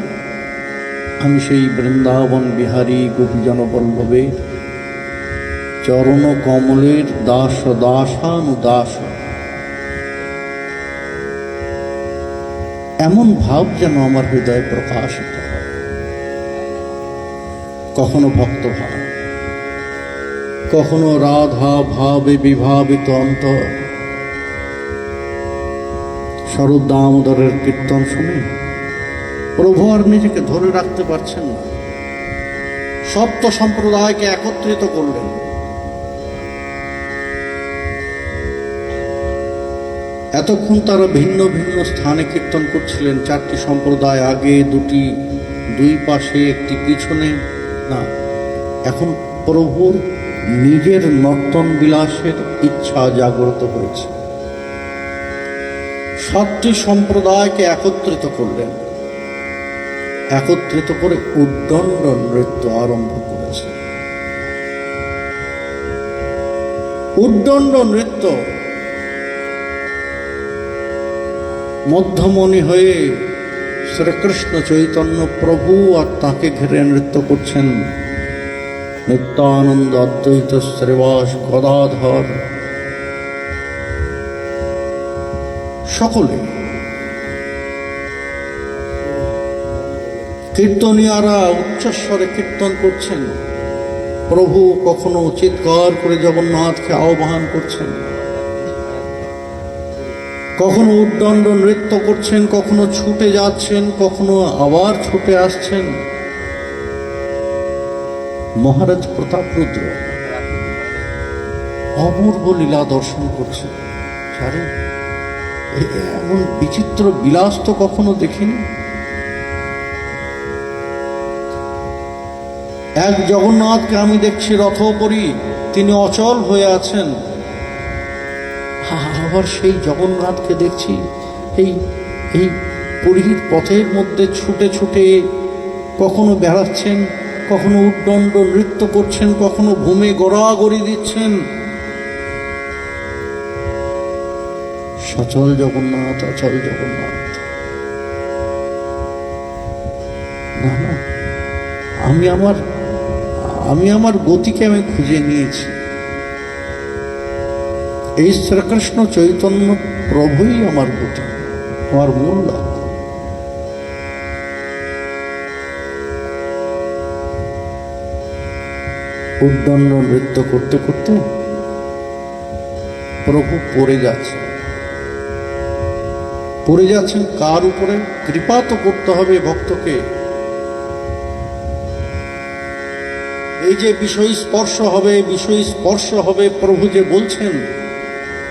আমি সেই বৃন্দাবন বিহারী গোপীজন বল্লভের চরণ কমলের দাস দাসানুদাস। এমন ভাব যেন আমার হৃদয়ে প্রকাশিত হয়, কখনো ভক্ত ভাব, কখনো রাধা ভাবে বিভাবিত অন্তর। স্বরূপ দামোদরের কীর্তন শুনে প্রভু আর নিজেকে ধরে রাখতে পারছেন না, সপ্ত সম্প্রদায়কে একত্রিত করলেন। এতক্ষণ তারা ভিন্ন ভিন্ন স্থানে কীর্তন করছিলেন, চারটি সম্প্রদায়, আগে দুটি, দুই পাশে একটি, পিছনে না। এখন প্রভুর নিজের নর্তন বিলাসের ইচ্ছা জাগ্রত হয়েছে, সাতটি সম্প্রদায়কে একত্রিত করলেন। একত্রিত করে উদ্দণ্ড নৃত্য আরম্ভ করেছে। উদ্দণ্ড নৃত্য মধ্যমণি হয়ে শ্রীকৃষ্ণ চৈতন্য প্রভু আর তাকে ঘিরে নৃত্য করছেন নিত্যানন্দ অদ্বৈত শ্রীবাস গদাধর সকলে। কীর্তনীয়ারা উচ্চস্বরে কীর্তন করছেন, প্রভু কখনো চিৎকার করে জগন্নাথকে আহ্বান করছেন, কখনো উদ্দণ্ড নৃত্য করছেন, কখনো ছুটে যাচ্ছেন, কখনো আবার ছুটে আসছেন। মহারাজ প্রতাপরুদ্র অপূর্ব লীলা দর্শন করছেন। আরে এমন বিচিত্র বিলাস তো কখনো দেখিনি। এক জগন্নাথকে আমি দেখছি রথোপরি, তিনি অচল হয়ে আছেন। আবার সেই জগন্নাথকে দেখছি এই এই পুরীর পথের মধ্যে ছুটে ছুটে কখনো বেড়াচ্ছেন, কখনো উদ্দণ্ড নৃত্য করছেন, কখনো ভূমে গড়াগড়ি দিচ্ছেন। সচল জগন্নাথ, অচল জগন্নাথ। না না, আমি আমার গতিকে আমি খুঁজে নিয়েছি। এই শ্রীকৃষ্ণ চৈতন্য প্রভুই আমার গতি, আমার মূল লক্ষ্য। উদ্দণ্ড নৃত্য করতে করতে প্রভু পড়ে যাচ্ছেন কার উপরে? কৃপা তো করতে হবে ভক্তকে। এই যে বিষয় স্পর্শ হবে প্রভু যে বলছেন,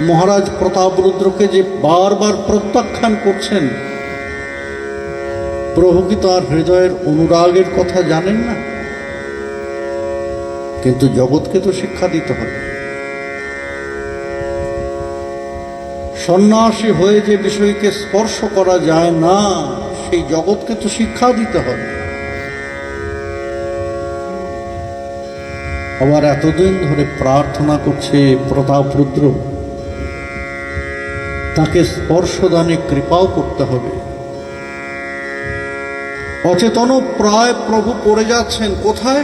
মহারাজ প্রতাপরুদ্রকে যে বারবার প্রত্যাখ্যান করছেন, প্রভু কি তার হৃদয়ের অনুরাগের কথা জানেন না? কিন্তু জগৎকে তো শিক্ষা দিতে হবে। সন্ন্যাসী হয়ে যে বিষয়কে স্পর্শ করা যায় না, সেই জগৎকে তো শিক্ষা দিতে হবে। আবার এতদিন ধরে প্রার্থনা করছে প্রতাপরুদ্র, তাকে স্পর্শদানে কৃপাও করতে হবে। অচেতন প্রায় প্রভু পড়ে যাচ্ছেন কোথায়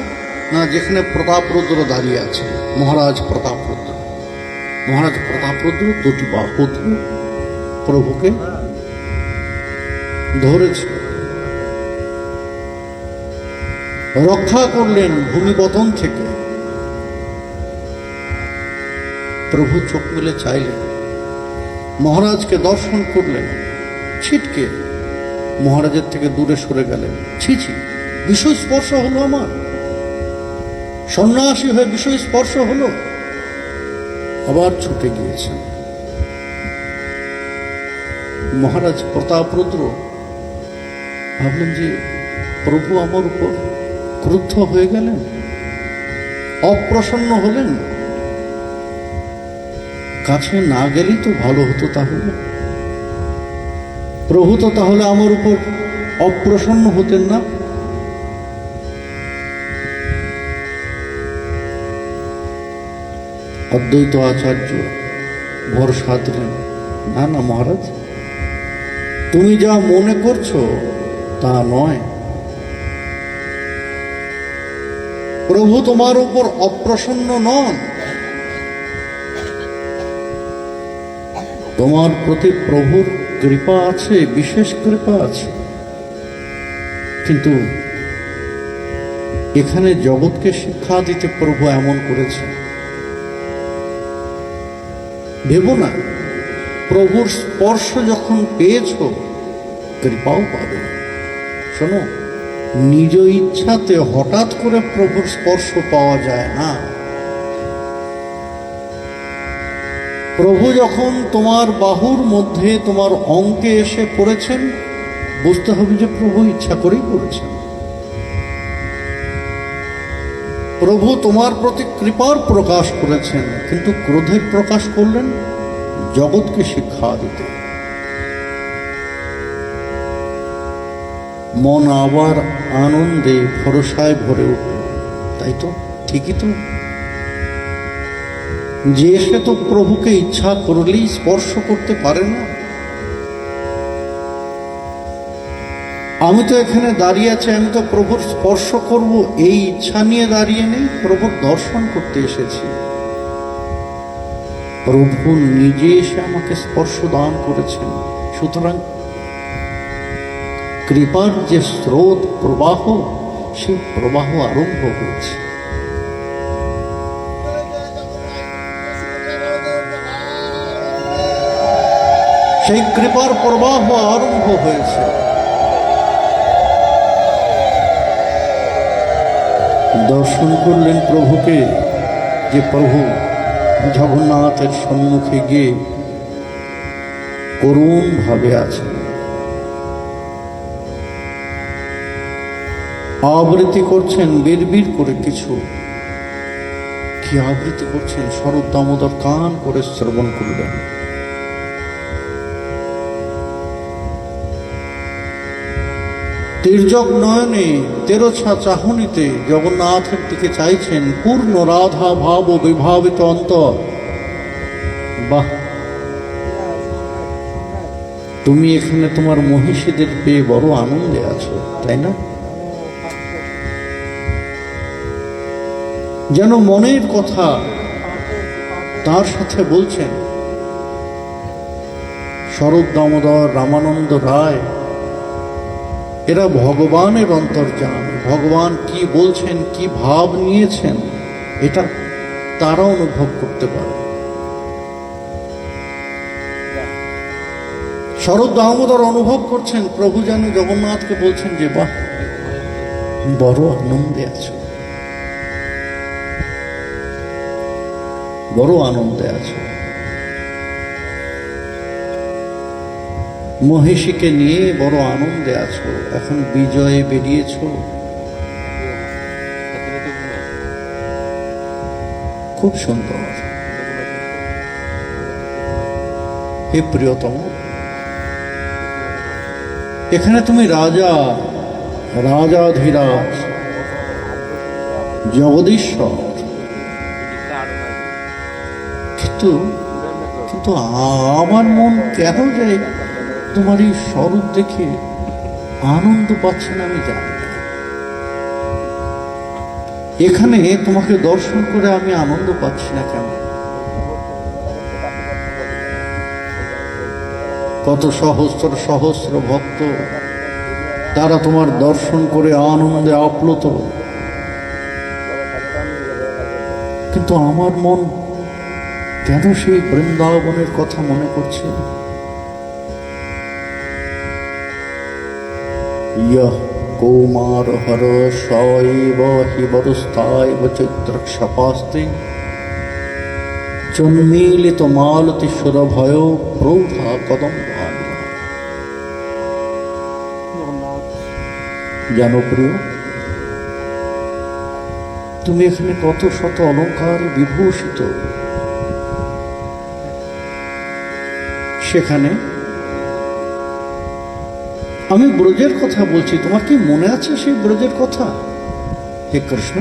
না, যেখানে প্রতাপরুদ্র দাঁড়িয়ে আছে। মহারাজ প্রতাপরুদ্র দুটি বাহু দিয়ে প্রভুকে ধরেছে, রক্ষা করলেন ভূমিপতন থেকে। প্রভু চোখ মেলে চাইলেন, মহারাজকে দর্শন করলেন, ছিটকে মহারাজের থেকে দূরে সরে গেলেন। ছি, বিষয় স্পর্শ হলো, আমার সন্ন্যাসী হয়ে বিষয় স্পর্শ হলো। আবার ছুটে গিয়েছেন। মহারাজ প্রতাপরুদ্র ভাবলেন যে প্রভু আমার উপর ক্রুদ্ধ হয়ে গেলেন, অপ্রসন্ন হলেন, কাছে না গেলেই তো ভালো হতো। তাহলে প্রভু তো তাহলে আমার উপর অপ্রসন্ন হতেন না। অদ্বৈত আচার্য ভরসা দিলেন, না না মহারাজ, তুমি যা মনে করছো তা নয়। প্রভু তোমার উপর অপ্রসন্ন নন। তোমার প্রতি প্রভুর কৃপা আছে, বিশেষ কৃপা আছে, কিন্তু এখানে জগৎকে শিক্ষা দিতে প্রভু এমন করেছে। ভেবো না, প্রভুর স্পর্শ যখন পেয়েছ কৃপাও পাবে। শোনো, নিজ ইচ্ছাতে হঠাৎ করে প্রভুর স্পর্শ পাওয়া যায় না। প্রভু যখন তোমার বাহুর মধ্যে তোমার অঙ্কে এসে পড়েছেন, বুঝতে হবে যে প্রভু ইচ্ছা করেই করেছেন। প্রভু তোমার প্রতি কৃপার প্রকাশ করেছেন, কিন্তু ক্রোধের প্রকাশ করলেন জগৎকে শিক্ষা দিতে। মন আবার আনন্দে ভরসায় ভরে উঠল। তাই তো, ঠিকই তো, যে সে তো প্রভুকে ইচ্ছা করলেই স্পর্শ করতে পারে না। আমি তো এখানে দাঁড়িয়ে আছি, আমি তো প্রভুর স্পর্শ করব এই ইচ্ছা নিয়ে দাঁড়িয়ে নেই, প্রভুর দর্শন করতে এসেছি। প্রভু নিজে এসে আমাকে স্পর্শ দান করেছেন। সুতরাং কৃপার যে স্রোত প্রবাহ, সেই প্রবাহ আরম্ভ হয়েছে। সেই কৃপার প্রবাহ আরম্ভ হয়েছে। দর্শন করলেন প্রভুকে, যে প্রভু জগন্নাথের সম্মুখে গিয়ে করুণ ভাবে আছেন। আবৃত্তি করছেন বিড়বিড় করে কিছু। কি আবৃত্তি করছেন? শরৎ দামোদর কান করে শ্রবণ করলেন। তির্যক নয়নে তেরোছা চাহনিতে জগন্নাথের দিকে চাইছেন, পূর্ণ রাধা ভাব ও বিভাবিত অন্তর। বাহ, তুমি এখানে তোমার মহিষীদের পেয়ে বড় আনন্দে আছো, তাই না? যেন মনের কথা তার সাথে বলছেন। শরৎ দামোদর, রামানন্দ রায়, এরা ভগবানের অন্তর্যামী। ভগবান কি বলছেন, কি ভাব নিয়েছেন, এটা তারা অনুভব করতে পারে। শরৎ দামোদর অনুভব করছেন প্রভু যেন জগন্নাথকে বলছেন যে বাহ, বড় আনন্দে আছো, বড় আনন্দে আছো। মহিষীকে নিয়ে বড় আনন্দে আছো, এখন বিজয়ে বেরিয়েছ। খুব সুন্দর। হে প্রিয়তম, এখানে তুমি রাজা, রাজাধিরাজ, জগদীশ্বর, কিন্তু আমার মন কেন যায় তোমার এই স্বরূপ দেখে আনন্দ পাচ্ছে না, আমি জানি না। এখানে তোমাকে দর্শন করে আমি আনন্দ পাচ্ছি না কেন? কত সহস্র সহস্র ভক্ত, তারা তোমার দর্শন করে আনন্দে আপ্লুত, কিন্তু আমার মন কেন সেই বৃন্দাবনের কথা মনে করছে? यह कौमार हर शैव हि वरुस्तायव चित्रक्षपास्ते चन्मीलित मालति सुरभय प्रौढ़ा कदम। জানো প্রিয়, তুমি এখানে কত শত অলঙ্কারে বিভূষিত, সেখানে আমি ব্রজের কথা বলছি। তোমার কি মনে আছে সেই ব্রজের কথা? হে কৃষ্ণ,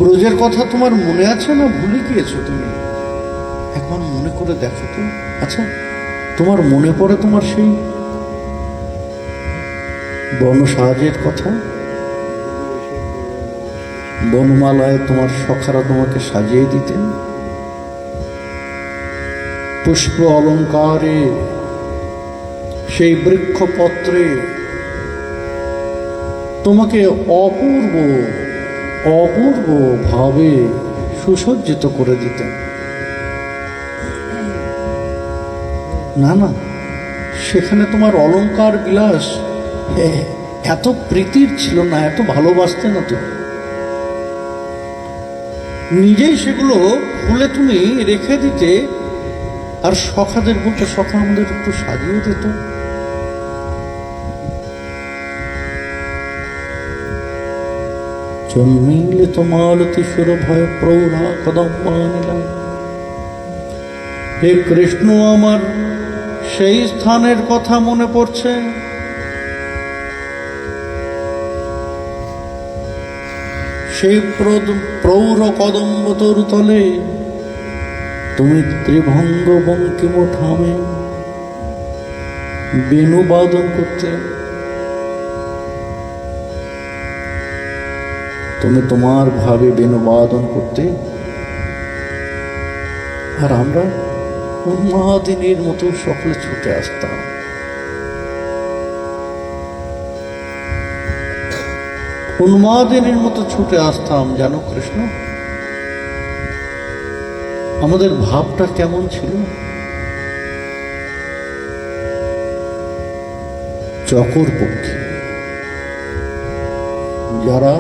ব্রজের কথা তোমার মনে আছে না ভুলে গিয়েছো তুমি? একবার মনে করে দেখো তো। আচ্ছা, তোমার মনে পড়ে তোমার সেই বনসাজের কথা? বনমালায় তোমার সখারা তোমাকে সাজিয়ে দিতেন, পুষ্প অলঙ্কারে, সেই বৃক্ষপত্রে তোমাকে অপূর্ব অপূর্ব ভাবে সুসজ্জিত করে দিতেন। না না, সেখানে তোমার অলঙ্কার বিলাস এত প্রীতির ছিল না, এত ভালোবাসতে না। তুমি নিজেই সেগুলো খুলে তুমি রেখে দিতে, আর সখাদের বলতে সখা আমাদের একটু সাজিয়ে দিত। চন্মিলিত মালতি সুরভয় প্রৌঢ়া কদম। হে কৃষ্ণ, আমার সেই স্থানের কথা মনে পড়ছে। সেই প্রৌর কদম্ব তরুতলে তুমি ত্রিভঙ্গ বঙ্কিম ঠামে বেণু বাদন করতে। তুমি তোমার ভাবে বেণু বাদন করতে, আর আমরা উন্মাদিনীর মতো সকলে ছুটে আসতাম। উন্মাদিনীর মতো ছুটে আসতাম। জানো কৃষ্ণ, আমাদের ভাবটা কেমন ছিল? চকর পক্ষী যারা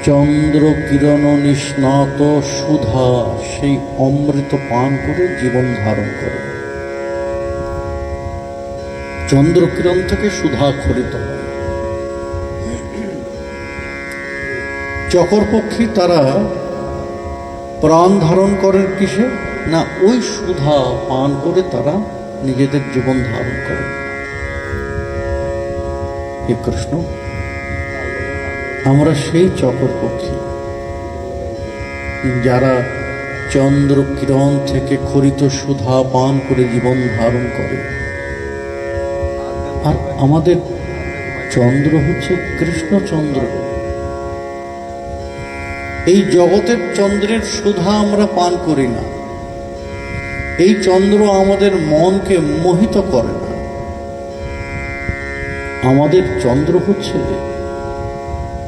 চন্দ্র কিরণ নিষ্ণাত সুধা সেই অমৃত পান করে জীবন ধারণ করে। চন্দ্র কিরণ থেকে সুধা খরিত হয়। চকর পক্ষী তারা প্রাণ ধারণ করেন কিসে? না, ওই সুধা পান করে তারা নিজেদের জীবন ধারণ করে। হে কৃষ্ণ, আমরা সেই চকর পক্ষী যারা চন্দ্র কিরণ থেকে খরিত সুধা পান করে জীবন ধারণ করে। আর আমাদের চন্দ্র হচ্ছে কৃষ্ণচন্দ্র। এই জগতের চন্দ্রের সুধা আমরা পান করি না। এই চন্দ্র আমাদের মনকে মোহিত করে না। আমাদের চন্দ্র হচ্ছে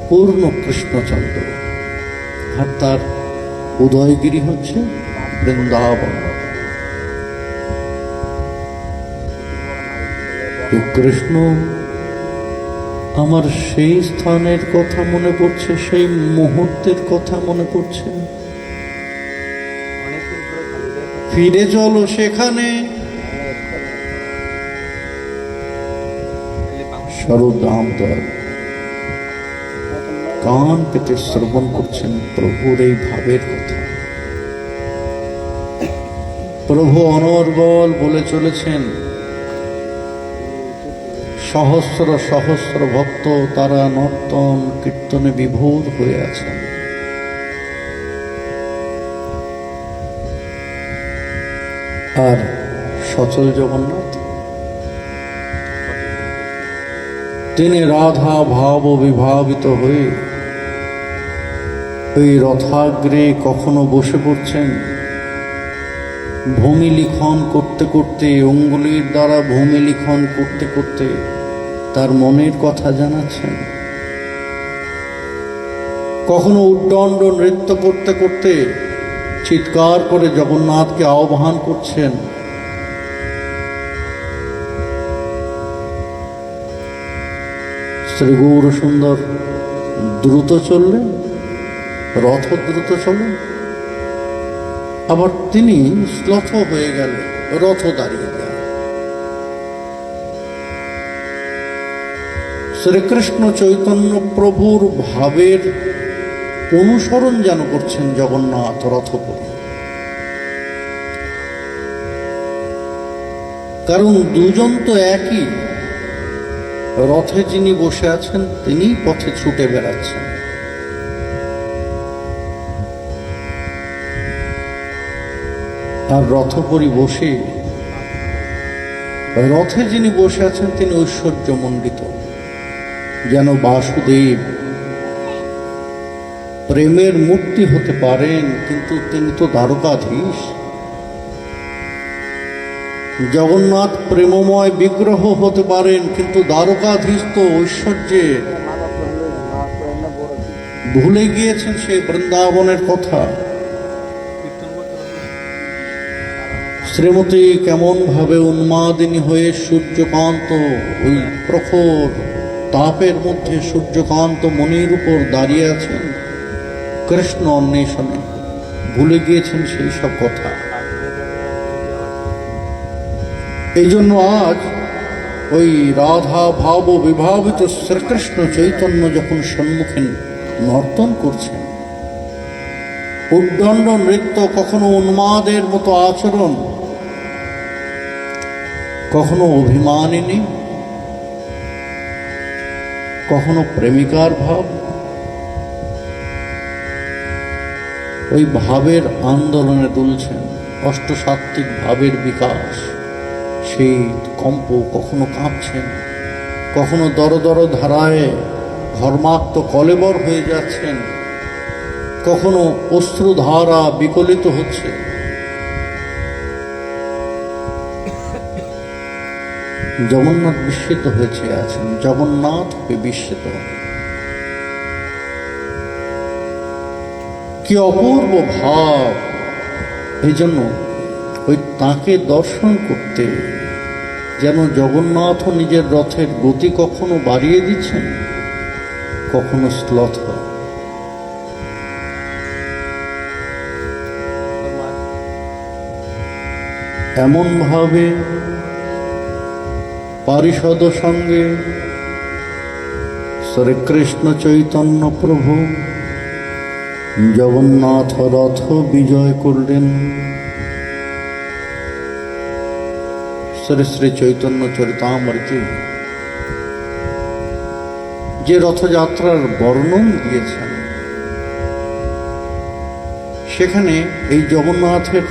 পূর্ণ কৃষ্ণচন্দ্র, আর তার উদয়গিরি হচ্ছে বৃন্দাবন। কৃষ্ণ, আমার সেই স্থানের কথা মনে পড়ছে, সেই মুহূর্তের কথা মনে পড়ছে। ফিরে চলো সেখানে। সরদামদার কান পেতে শ্রবণ করছেন প্রভুর এই ভাবের কথা। প্রভু অনর্গল বলে চলেছেন, সহস্র সহস্র ভক্ত তারা নর্তন কীর্তনে বিভোর হয়ে আছেন। আর সচল জগন্নাথ, তিনি রাধা ভাব বিভাবিত হয়ে ওই রথাগ্রে কখনো বসে পড়ছেন, ভূমি লিখন করতে করতে, অঙ্গুলির দ্বারা ভূমি লিখন করতে করতে তার মনের কথা জানাচ্ছেন। কখনো উদ্দণ্ড নৃত্য করতে করতে চিৎকার করে জগন্নাথকে আহ্বান করছেন। শ্রী গৌর সুন্দর দ্রুত চললেন, রথ দ্রুত চলে, আবার তিনি শ্লথ হয়ে গেলেন, রথ দাঁড়িয়ে গেল। শ্রীকৃষ্ণ চৈতন্য প্রভুর ভাবের অনুসরণ যেন করছেন জগন্নাথ রথ করে। কারণ দুজন তো একই। রথে যিনি বসে আছেন তিনি পথে ছুটে বেড়াচ্ছেন। আর রথপরি বসে, রথে যিনি বসে আছেন তিনি ঐশ্বর্যমণ্ডিত, যেন বাসুদেব প্রেমের মূর্তি হতে পারেন, কিন্তু তিনি তো দ্বারকাধীশ। জগন্নাথ প্রেমময় বিগ্রহ হতে পারেন, কিন্তু দ্বারকাধীশ তো ঐশ্বর্যে ভুলে গিয়েছেন সেই বৃন্দাবনের কথা। শ্রীমতী কেমন ভাবে উন্মাদিনী হয়ে সূর্যকান্ত, ওই প্রখর তাপের মধ্যে সূর্যকান্ত মনির উপর দাঁড়িয়ে আছেন কৃষ্ণ অন্বেষণে, ভুলে গিয়েছেন সেই সব কথা। এই জন্য আজ ওই রাধা ভাব বিভাবিত শ্রীকৃষ্ণ চৈতন্য যখন সম্মুখে নর্তন করছেন, উদ্দণ্ড নৃত্য, কখনো উন্মাদের মতো আচরণ, কখনো অভিমানিনী, কখনো প্রেমিকার ভাব। ওই ভাবের আন্দোলনে তুলছেন, অষ্টসাত্ত্বিক ভাবের বিকাশ। সেই কম্প, কখনো কাঁপছেন, কখনো দর দর ধারায় ধর্মাত্ম কলেবর হয়ে যাচ্ছেন, কখনো অশ্রুধারা বিকলিত হচ্ছে। জগন্নাথ বিস্মিত হয়েছে আছেন, জগন্নাথ বিস্মিত। কি অপূর্ব ভাব! এই জন্য ওই তাঁকে দর্শন করতে যেন জগন্নাথ নিজের রথের গতি কখনো বাড়িয়ে দিচ্ছেন, কখনো শ্লথ। এমন ভাবে পারিষদ সঙ্গে শ্রীকৃষ্ণ চৈতন্য প্রভু জগন্নাথ রথ বিজয় করলেন। শ্রী শ্রী চৈতন্য চরিতামৃতে যে রথযাত্রার বর্ণন দিয়েছেন, সেখানে এই জগন্নাথের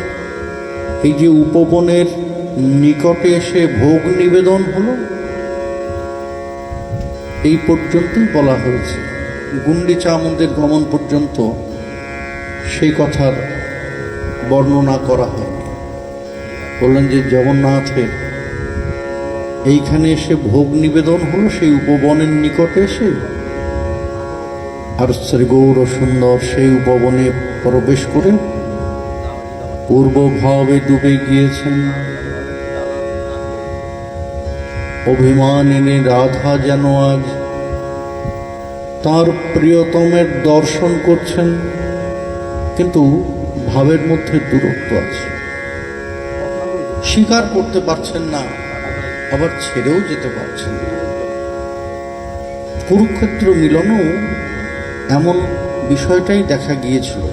এই যে উপবনের নিকটে এসে ভোগ নিবেদন হলো, এই পর্যন্তই বলা হয়েছে। গুন্ডিচা মন্দির গমন পর্যন্ত সেই কথার বর্ণনা করা হয়নি। বললেন যে জগন্নাথের এইখানে এসে ভোগ নিবেদন হলো সেই উপবনের নিকটে এসে, আর শ্রী গৌর সুন্দর সেই উপবনে প্রবেশ করে পূর্বভাবে ডুবে গিয়েছেন। অভিমানিনী রাধা যেন আজ তার প্রিয়তমের দর্শন করছেন, কিন্তু ভাবের মধ্যে দূরত্ব আছে, স্বীকার করতে পারছেন না, আবার ছেড়েও যেতে পারছেন না। কুরুক্ষেত্র মিলনও এমন বিষয়টাই দেখা গিয়েছিল।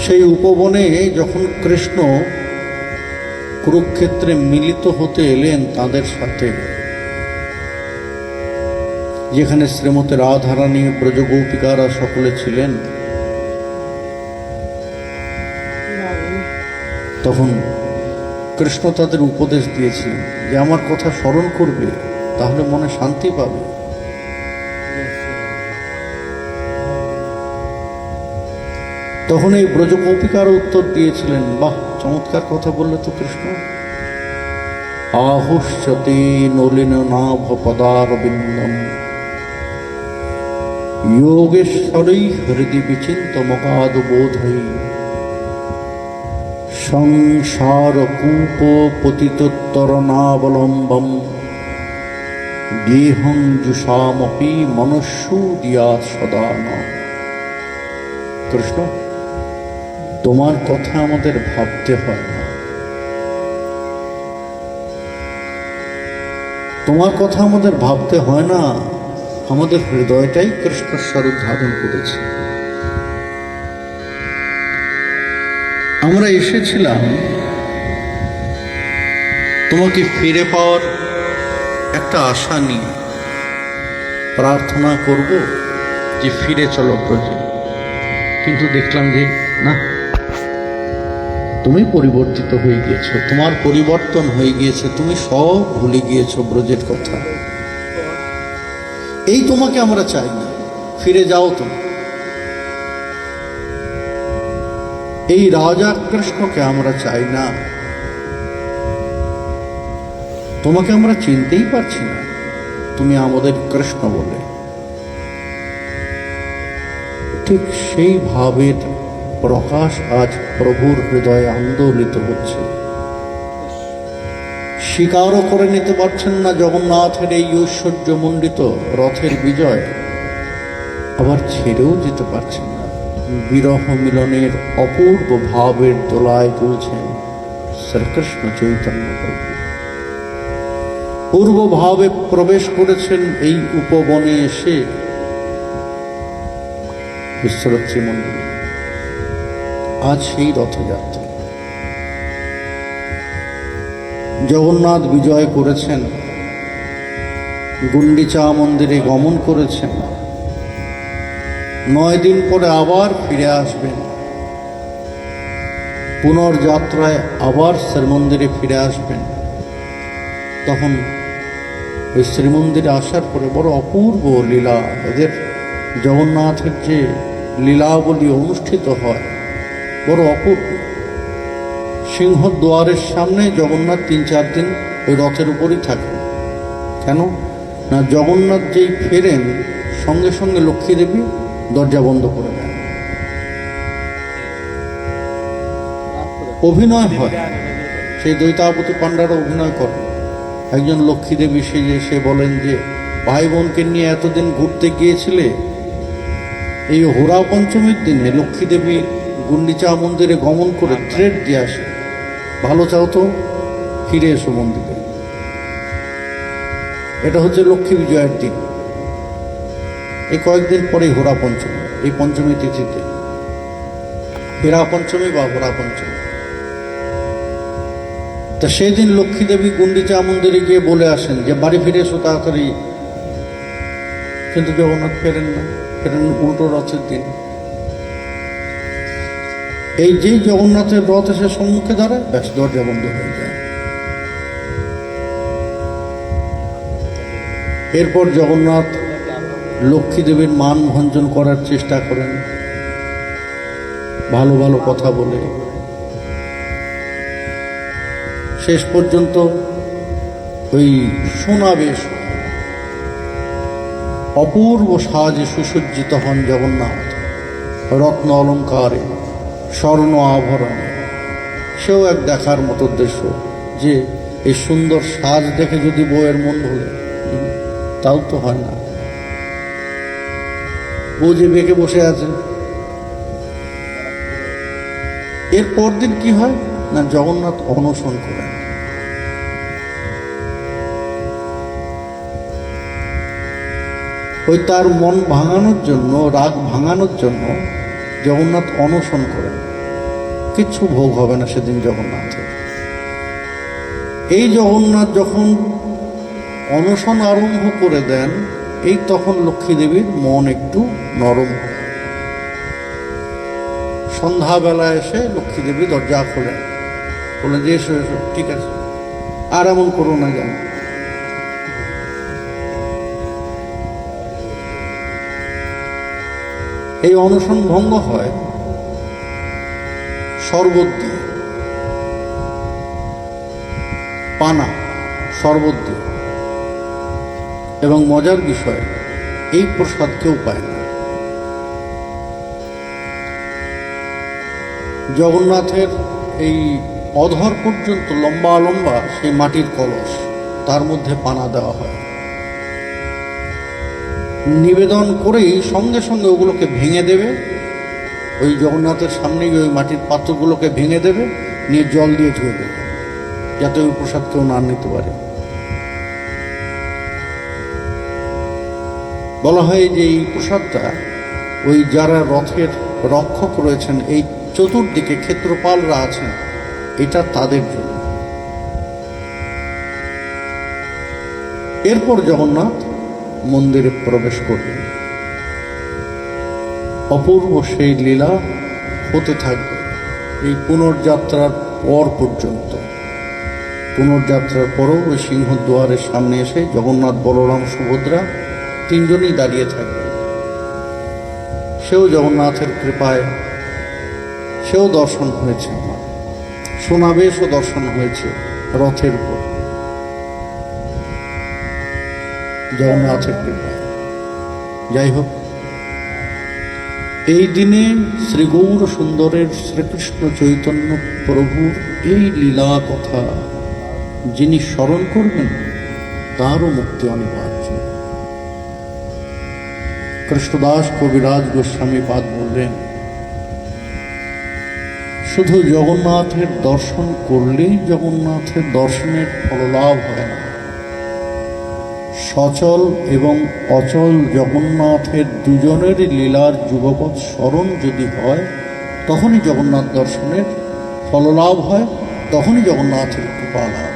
সেই উপবনে যখন কৃষ্ণ কুরুক্ষেত্রে মিলিত হতে এলেন তাদের সাথে, যেখানে শ্রীমতী রাধারানী ব্রজগোপিকারা সকলে ছিলেন, তখন কৃষ্ণ তাদের উপদেশ দিয়েছিলেন যে আমার কথা স্মরণ করবে, তাহলে মনে শান্তি পাবে। তখন এই ব্রজগোপিকার উত্তর দিয়েছিলেন, বাহ, চমৎকার কথা বললে তো কৃষ্ণ। আহুষ্যতে নলিন নাভ পদারবিন্দম যোগেশ্বরৈ হৃদি বিচিন্ত মকাদ বোধৈ সংসার কূপ পতিতোত্তরণাবলম্বম গেহং জুষামপি মনুষ্যু দিয়াৎ সদা ন। কৃষ্ণ, তোমার কথা আমাদের ভাবতে হয় না, তোমার কথা আমাদের ভাবতে হয় না, আমাদের হৃদয়টাই কৃষ্ণ স্বরূপ ধারণ করেছে। আমরা এসেছিলাম তোমাকে ফিরে পাওয়ার একটা আশা নিয়ে, প্রার্থনা করব যে ফিরে চলো ব্রজে, কিন্তু দেখলাম যে না, তুমি পরিবর্তিত হয়ে গিয়েছো, তোমার পরিবর্তন হয়ে গিয়েছে, তুমি সব ভুলে গিয়েছো ব্রজের কথা। এই তোমাকে আমরা চাই না, ফিরে যাও তুমি। এই রাজা কৃষ্ণকে আমরা চাই না, তোমাকে আমরা চিনতেই পারছি না তুমি আমাদের কৃষ্ণ বলে। ঠিক সেই ভাবের প্রকাশ আজ প্রভুর হৃদয়ে আন্দোলিত হচ্ছে। স্বীকারও করে নিতে পারছেন না জগন্নাথের এই ঐশ্বর্যমণ্ডিত রথের বিজয়, আবার ছেড়েও যেতে পারছেন না। বিরহ মিলনের অপূর্ব ভাবের দোলায় তুলছেন শ্রীকৃষ্ণ চৈতন্য প্রভু। পূর্ব ভাবে প্রবেশ করেছেন এই উপবনে এসে বিশ্বরত্রী মন্দিরে। আজ সেই রথযাত্রা, জগন্নাথ বিজয় করেছেন, গুন্ডিচা মন্দিরে গমন করেছেন, 9 দিন পরে আবার ফিরে আসবেন, পুনর্যাত্রায় আবার শ্রীমন্দিরে ফিরে আসবেন। তখন ওই শ্রীমন্দিরে আসার পরে বড় অপূর্ব লীলা, এদের জগন্নাথের যে লীলাবলী অনুষ্ঠিত হয় বড় অপূর্ব। সিংহদ্বারের সামনে জগন্নাথ 3-4 দিন ওই রথের উপরই থাকেন। কেন না, জগন্নাথ যেই ফেরেন সঙ্গে সঙ্গে লক্ষ্মী দেবী দরজা বন্ধ করে দেন। অভিনয় হয়, সেই দ্বৈতাবতী পাণ্ডারা অভিনয় করেন। একজন লক্ষ্মী দেবী সেজে সে বলেন যে, ভাই বোনকে নিয়ে এতদিন ঘুরতে গিয়েছিলে, এই হোরা পঞ্চমীর দিনে লক্ষ্মী দেবী গুন্ডিচা মন্দিরে গমন করে থ্রেড দিয়ে আসে, ভালো চাও তো ফিরে এসো মন্দিরে। এটা হচ্ছে লক্ষ্মী বিজয়ের দিন। এই কয়েকদিন পরে হোরা পঞ্চমী, এই পঞ্চমী তিথিতে হেরা পঞ্চমী বা হোরা পঞ্চমী। তা সেই দিন লক্ষ্মী দেবী গুন্ডিচা মন্দিরে গিয়ে বলে আসেন যে বাড়ি ফিরে এসো তাড়াতাড়ি, কিন্তু জগন্নাথ ফেরেন না, ফেরেন উল্টো রথের দিন। এই যেই জগন্নাথের রথ এসে সম্মুখে দাঁড়ায়, ব্যাস দরজা বন্ধ হয়ে যায়। এরপর জগন্নাথ লক্ষ্মী দেবীর মান ভঞ্জন করার চেষ্টা করেন, ভালো ভালো কথা বলে। শেষ পর্যন্ত ওই সোনাবেশ, অপূর্ব সাজে সুসজ্জিত হন জগন্নাথ, রত্ন অলঙ্কারে, স্বর্ণ আভরণে। সেও এক দেখার মতো দৃশ্য, যে এই সুন্দর সাজ দেখে যদি বউয়ের মন ভোলে, তাও তো হয় না। বউ যে বেঁকে বসে আছে। এর পরদিন কি হয় না, জগন্নাথ অনশন করেন। ওই তার মন ভাঙানোর জন্য, রাগ ভাঙানোর জন্য জগন্নাথ অনশন করেন। কিচ্ছু ভোগ হবে না সেদিন জগন্নাথের। এই জগন্নাথ যখন অনশন আরম্ভ করে দেন, এই তখন লক্ষ্মী দেবীর মন একটু নরম হয়। সন্ধ্যাবেলা এসে লক্ষ্মী দেবী দরজা খোলেন, বলে যে এসো এসো, ঠিক আছে, আর এমন করো না যেন। এই অনশন ভঙ্গ হয় শরবত দিয়ে, পানা শরবত দিয়ে। এবং মজার বিষয়, এই প্রসাদ কেউ পায় না। জগন্নাথের এই অধর পর্যন্ত লম্বা লম্বা সেই মাটির কলস, তার মধ্যে পানা দেওয়া হয়। নিবেদন করেই সঙ্গে সঙ্গে ওগুলোকে ভেঙে দেবে, ওই জগন্নাথের সামনে ওই মাটির পাত্রগুলোকে ভেঙে দেবে, নিয়ে জল দিয়ে ধুয়ে দেবে, যাতে ওই প্রসাদ কেউ না নিতে পারে। বলা হয় যে এই প্রসাদটা ওই যারা রথের রক্ষক রয়েছেন, এই চতুর্দিকে ক্ষেত্রপালরা আছেন, এটা তাদের জন্য। এরপর জগন্নাথ মন্দিরে প্রবেশ করবেন। অপূর্ব সেই লীলা হতে থাকবে এই পুনর্যাত্রার পর পর্যন্ত। পুনর্যাত্রার পরও ওই সিংহদ্বারের সামনে এসে জগন্নাথ, বলরাম, সুভদ্রা তিনজনই দাঁড়িয়ে থাকবে। সেও জগন্নাথের কৃপায় সেও দর্শন হয়েছে, আমার সোনাবেশও দর্শন হয়েছে রথের উপর, জগন্নাথের কৃপায়। যাই হোক, এই দিনে শ্রী গৌর সুন্দরের শ্রীকৃষ্ণ চৈতন্য প্রভুর এই লীলা কথা যিনি স্মরণ করবেন, তারও মুক্তি অনিবার্য। কৃষ্ণদাস কবিরাজ গোস্বামী পাদ বললেন, শুধু জগন্নাথের দর্শন করলেই জগন্নাথের দর্শনের ফললাভ হয় না। সচল এবং অচল জগন্নাথের দুজনেরই লীলার যুগপৎ স্মরণ যদি হয়, তখনই জগন্নাথ দর্শনের ফললাভ হয়, তখনই জগন্নাথের কৃপা লাভ হয়।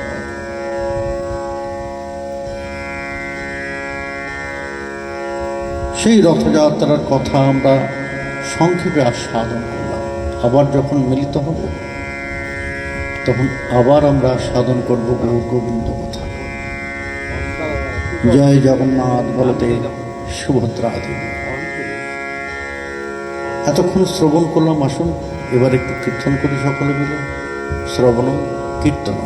সেই রথযাত্রার কথা আমরা সংক্ষেপে আস্বাদন করলাম। আবার যখন মিলিত হব তখন আবার আমরা সাধন করব গৌর গোবিন্দ কথা। জয় জগন্নাথ বলতে সুভদ্রা দেবী। এতক্ষণ শ্রবণ করলাম, আসুন এবার একটু কীর্তন করি সকলে মিলে। শ্রবণ কীর্তন।